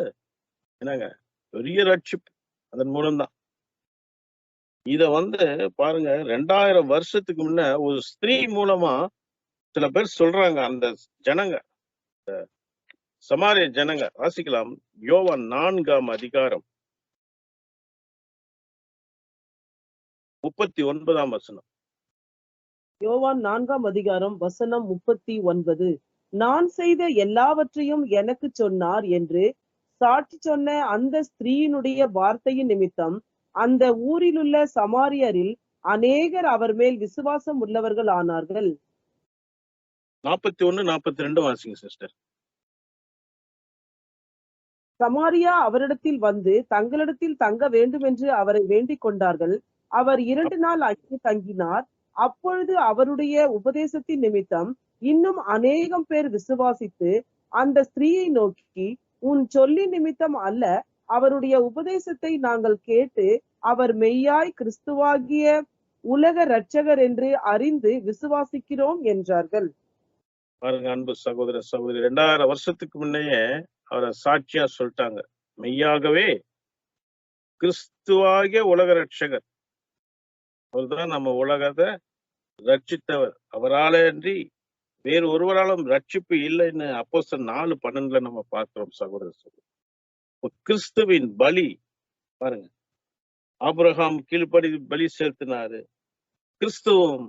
என்னங்க பெரிய ரட்சிப்பு. அதன் மூலம்தான் இத பாருங்க, 2000 வருஷத்துக்கு முன்ன ஒரு ஸ்திரீ மூலமா சில பேர் சொல்றாங்க. அந்த ஜனங்க, சமாரிய ஜனங்க, வாசிக்கலாம் யோவான் 4ஆம் அதிகாரம் 39ஆம் வசனம். யோவான் 4ஆம் அதிகாரம் வசனம் 39. நான் செய்த எல்லாவற்றையும் எனக்கு சொன்னார் என்று சாட்சி சொன்ன அந்த ஸ்திரீயினுடைய வார்த்தையின் நிமித்தம் அந்த ஊரிலுள்ள சமாரியரில் அநேகர் அவர் மேல் விசுவாசம் உள்ளவர்கள் ஆனார்கள். 41, 42 வாசிங்க சிஸ்டர். சமாரியா அவரிடத்தில் வந்து தங்களிடத்தில் தங்க வேண்டும் என்று அவரை வேண்டிக் கொண்டார்கள். அவர் 2 நாள் அங்கே தங்கினார். அப்பொழுது அவருடைய உபதேசத்தின் நிமித்தம் இன்னும் அநேகம் பேர் விசுவாசித்து அந்த ஸ்திரீயை நோக்கி, உன் சொல்லி நிமித்தம் அல்ல, அவருடைய உபதேசத்தை நாங்கள் கேட்டு அவர் மெய்யாய் கிறிஸ்துவாகிய உலக இரட்சகர் என்று அறிந்து விசுவாசிக்கிறோம் என்றார்கள். பாருங்க அன்பு சகோதர சகோதரி, 2000 வருஷத்துக்கு முன்னையே அவரை சாட்சியா சொல்லிட்டாங்க. மெய்யாகவே கிறிஸ்துவாகிய உலக ரட்சகர், அவர்தான் நம்ம உலகத்தை ரட்சித்தவர், அவராலே அன்றி வேறு ஒருவராலும் ரட்சிப்பு இல்லைன்னு அப்போஸ்தலர் 4:12 நம்ம பார்க்கிறோம் சகோதர சகோதரி. கிறிஸ்துவின் பலி பாருங்க, ஆபிரகாம் கீழ்ப்படி பலி செலுத்தினாரு. கிறிஸ்துவும்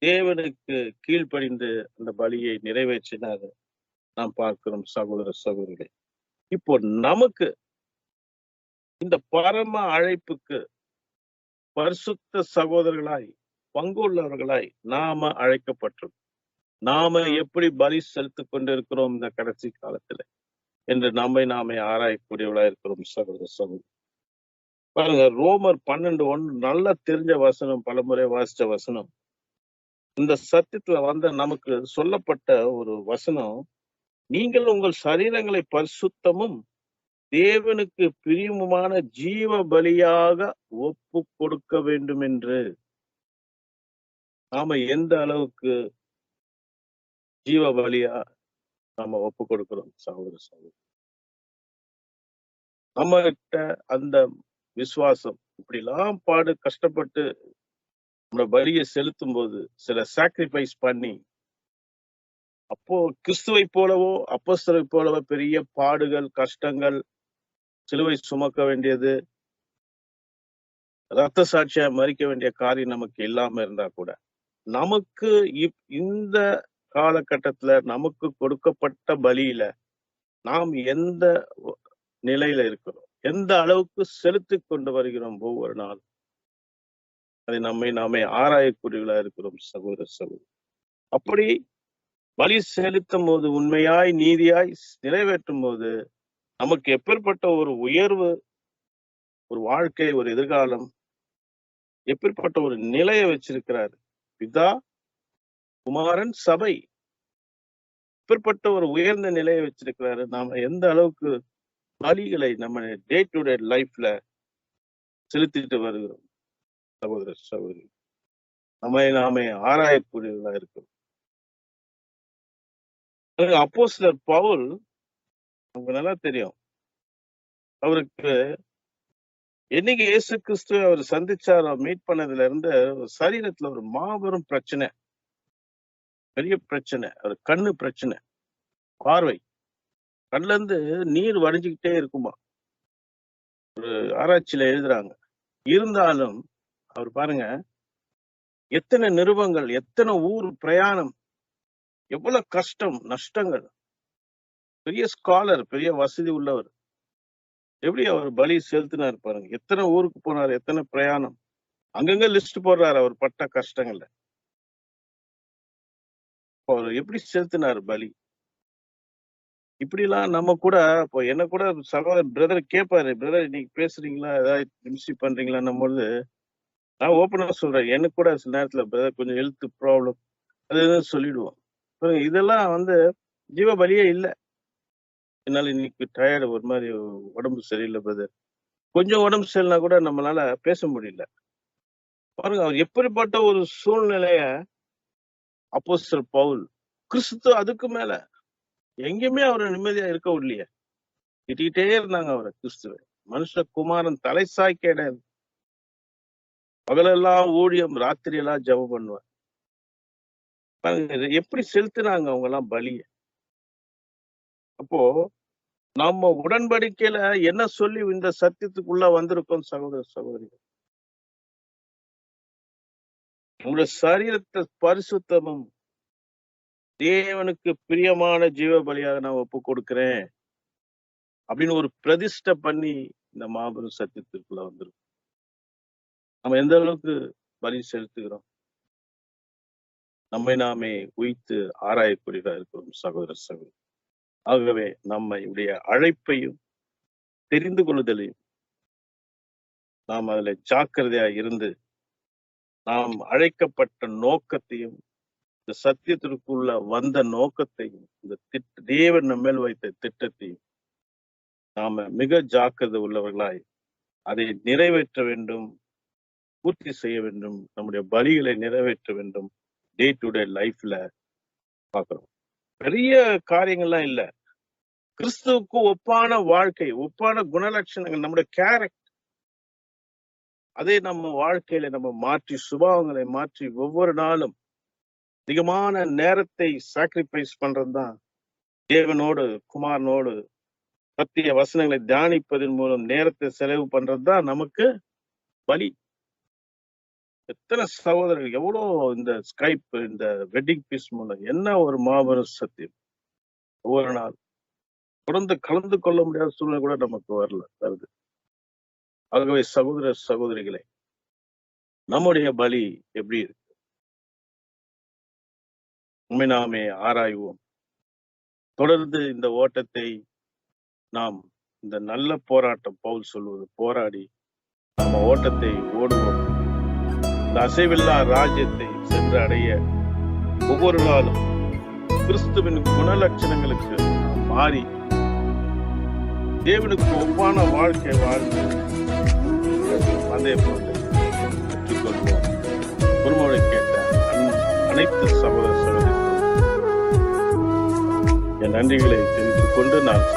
தேவனுக்கு கீழ்ப்படிந்து அந்த பலியை நிறைவேற்றினாரு நாம் பார்க்கிறோம் சகோதர சகோதரிகளே. இப்போ நமக்கு இந்த பரம அழைப்புக்கு பரிசுத்த சகோதரர்களாய், பங்குள்ளவர்களாய் நாம அழைக்கப்பட்டோம். நாம எப்படி பலி செலுத்திக் கொண்டிருக்கிறோம் இந்த கடைசி காலத்துல என்று நாமே ஆராயக்கூடியவர்களா இருக்கிறோம் சகோதர சகோதரி. பாருங்க, ரோமர் 12:1 நல்லா தெரிஞ்ச வசனம், பலமுறை வாசிச்ச வசனம். இந்த சத்தியத்துல நமக்கு சொல்லப்பட்ட ஒரு வசனம், நீங்கள் உங்கள் சரீரங்களை பரிசுத்தமும் தேவனுக்கு பிரியமுமான ஜீவ பலியாக ஒப்பு கொடுக்க வேண்டும் என்று. நாம எந்த அளவுக்கு ஜீவ பலியா நாம ஒப்பு கொடுக்கிறோம் சகோதர சகோதரி. நம்ம கிட்ட அந்த விசுவாசம், இப்படி எல்லாம் கஷ்டப்பட்டு நம்ம பலியை செலுத்தும் போது சில சாக்ரிஃபைஸ் பண்ணி, அப்போ கிறிஸ்துவை போலவோ அப்போஸ்தலரை போலவோ பெரிய பாடுகள், கஷ்டங்கள், சிலுவை சுமக்க வேண்டியது, ரத்த சாட்சியா மறிக்க வேண்டிய காரியம் நமக்கு இல்லாம இருந்தா கூட, நமக்கு இந்த காலகட்டத்துல நமக்கு கொடுக்கப்பட்ட பலியில நாம் எந்த நிலையில இருக்கிறோம், எந்த அளவுக்கு செலுத்தி கொண்டு வருகிறோம் ஒவ்வொரு நாள், அதை நாமே ஆராயக்கூடியவர்களா இருக்கிறோம் சகோதர சகோதரி. அப்படி பலி செலுத்தும் போது, உண்மையாய் நீதியாய் நிறைவேற்றும் போது நமக்கு எப்பேற்பட்ட ஒரு உயர்வு, ஒரு வாழ்க்கை, ஒரு எதிர்காலம், எப்பேற்பட்ட ஒரு நிலையை வச்சிருக்கிறார் பிதா, குமாரன், சபை, எப்பேற்பட்ட ஒரு உயர்ந்த நிலையை வச்சிருக்கிறாரு. நாம எந்த அளவுக்கு பலிகளை நம்ம டே டு டே லைஃப்ல செலுத்திட்டு வருகிறோம் சகோதர சகோதரி. நாமே ஆராயக்கூடியவர்களா இருக்கிறோம். அப்போஸ்தலர் பவுல், நமக்கு நல்லா தெரியும், அவருக்கு என்னைக்கு இயேசு கிறிஸ்து அவர் சந்திச்சாரோ, மீட் பண்ணதுல இருந்து சரீரத்துல ஒரு மாபெரும் பிரச்சனை, பெரிய பிரச்சனை, ஒரு கண்ணு பிரச்சனை, பார்வை. கண்ணுல இருந்து நீர் வடிஞ்சுக்கிட்டே இருக்குமா. ஒரு ஆராய்ச்சியில எழுதுறாங்க. இருந்தாலும் அவர் பாருங்க, எத்தனை நிருபங்கள், எத்தனை ஊர் பிரயாணம், எவ்வளவு கஷ்டம், நஷ்டங்கள். பெரிய ஸ்காலர், பெரிய வசதி உள்ளவர். எப்படி அவர் பலி செலுத்தினார் பாருங்க. எத்தனை ஊருக்கு போனார், எத்தனை பிரயாணம். அங்கங்க லிஸ்ட் போடுறாரு அவர் பட்ட கஷ்டங்கள்ல. அவர் எப்படி செலுத்தினார் பலி. இப்படிலாம் நம்ம கூட இப்போ என்ன கூட சகோதரர் பிரதர் கேட்பாரு, பிரதர் இன்னைக்கு பேசுறீங்களா, ஏதாவது மினிஸ்ட்ரி பண்றீங்களான்னும் போது நான் ஓப்பனா சொல்றேன். எனக்கு கூட சில நேரத்துல பிரதர் கொஞ்சம் ஹெல்த் ப்ராப்ளம் அது இதுன்னு சொல்லிடுவோம். இதெல்லாம் ஜீவ பலியே இல்லை. என்னால இன்னைக்கு டயர்டு, ஒரு மாதிரி உடம்பு சரியில்லை பிரதர். கொஞ்சம் உடம்பு சரியில்லைனா கூட நம்மளால பேச முடியல. பாருங்க, அவர் எப்படிப்பட்ட ஒரு சூழ்நிலைய அப்போஸ்தலர் பவுல், கிறிஸ்து அதுக்கு மேல எங்கேயுமே அவரை நிம்மதியா இருக்க விடலையே. திட்டிகிட்டே இருந்தாங்க அவரை, கிறிஸ்துவ மனுஷகுமாரன் தலை சாய்க்க இடம், பகலெல்லாம் ஊழியம், ராத்திரி எல்லாம் ஜெபம் பண்ணுவார். எப்படி செலுத்தினாங்க அவங்க எல்லாம் பலிய. அப்போ நம்ம உடன்படிக்கையில என்ன சொல்லி இந்த சத்தியத்துக்குள்ள வந்திருக்கோம் சகோதர சகோதரிகள். நம்முடைய சரீரத்தை பரிசுத்தமும் தேவனுக்கு பிரியமான ஜீவ பலியாக நான் ஒப்பு கொடுக்கிறேன் அப்படின்னு ஒரு பிரதிஷ்டை பண்ணி இந்த மாபெரும் சத்தியத்திற்குள்ள வந்திருக்கோம். நம்ம எந்த அளவுக்கு பலி செலுத்துகிறோம், நம்மை நாமே உய்த்து ஆராயக்கூடியதா இருக்கிறோம் சகோதர சகோதரி. ஆகவே நம்முடைய அழைப்பையும் தெரிந்து கொள்ளுதலையும் நாம் அதுல ஜாக்கிரதையா இருந்து நாம் அழைக்கப்பட்ட நோக்கத்தையும், இந்த சத்தியத்திற்குள்ள வந்த நோக்கத்தையும், இந்த தேவன் நம்ம மேல் வைத்த திட்டத்தையும் நாம மிக ஜாக்கிரதை உள்ளவர்களாய் அதை நிறைவேற்ற வேண்டும், பூர்த்தி செய்ய வேண்டும். நம்முடைய பலிகளை நிறைவேற்ற வேண்டும். டே டு டே லைஃப்ல பாக்குறோம். பெரிய காரியங்கள்லாம் இல்ல. கிறிஸ்துவுக்கு ஒப்பான வாழ்க்கை, ஒப்பான குணலட்சணங்கள், நம்முடைய கேரக்டர், அதை நம்ம வாழ்க்கையில நம்ம மாற்றி, சுபாவங்களை மாற்றி ஒவ்வொரு நாளும் அதிகமான நேரத்தை சாக்ரிஃபைஸ் பண்றதுதான் தேவனோடு, குமாரனோடு சத்திய வசனங்களை தியானிப்பதன் மூலம் நேரத்தை செலவு பண்றதுதான் நமக்கு பலி. எத்தனை சகோதரர்கள், எவ்வளோ இந்த ஸ்கைப், இந்த வெட்டிங் பீஸ் மூலம் என்ன ஒரு மாபெரும் சத்தியம். ஒவ்வொரு நாள் தொடர்ந்து கலந்து கொள்ள முடியாத சூழ்நிலை கூட நமக்கு வருது. ஆகவே சகோதர சகோதரிகளே, நம்முடைய பலி எப்படி இருக்கு, உண்மை நாமே ஆராய்வோம். தொடர்ந்து இந்த ஓட்டத்தை நாம், இந்த நல்ல போராட்டம் பவுல் சொல்வது, போராடி நம்ம ஓட்டத்தை ஓடுவோம். இந்த அசைவில்லா ராஜ்யத்தை சென்று அடைய ஒவ்வொரு நாளும் கிறிஸ்துவின் குணலட்சணங்களுக்கு மாறி தேவனுக்கு ஒப்பான வாழ்க்கை வாழ்ந்து அதே போல பெற்றுக்கொள்வோம். குருமோடு கேட்ட அனைத்து சகோதர சகோதரிகளும் என் நன்றிகளை தெரிவித்துக் கொண்டு நான்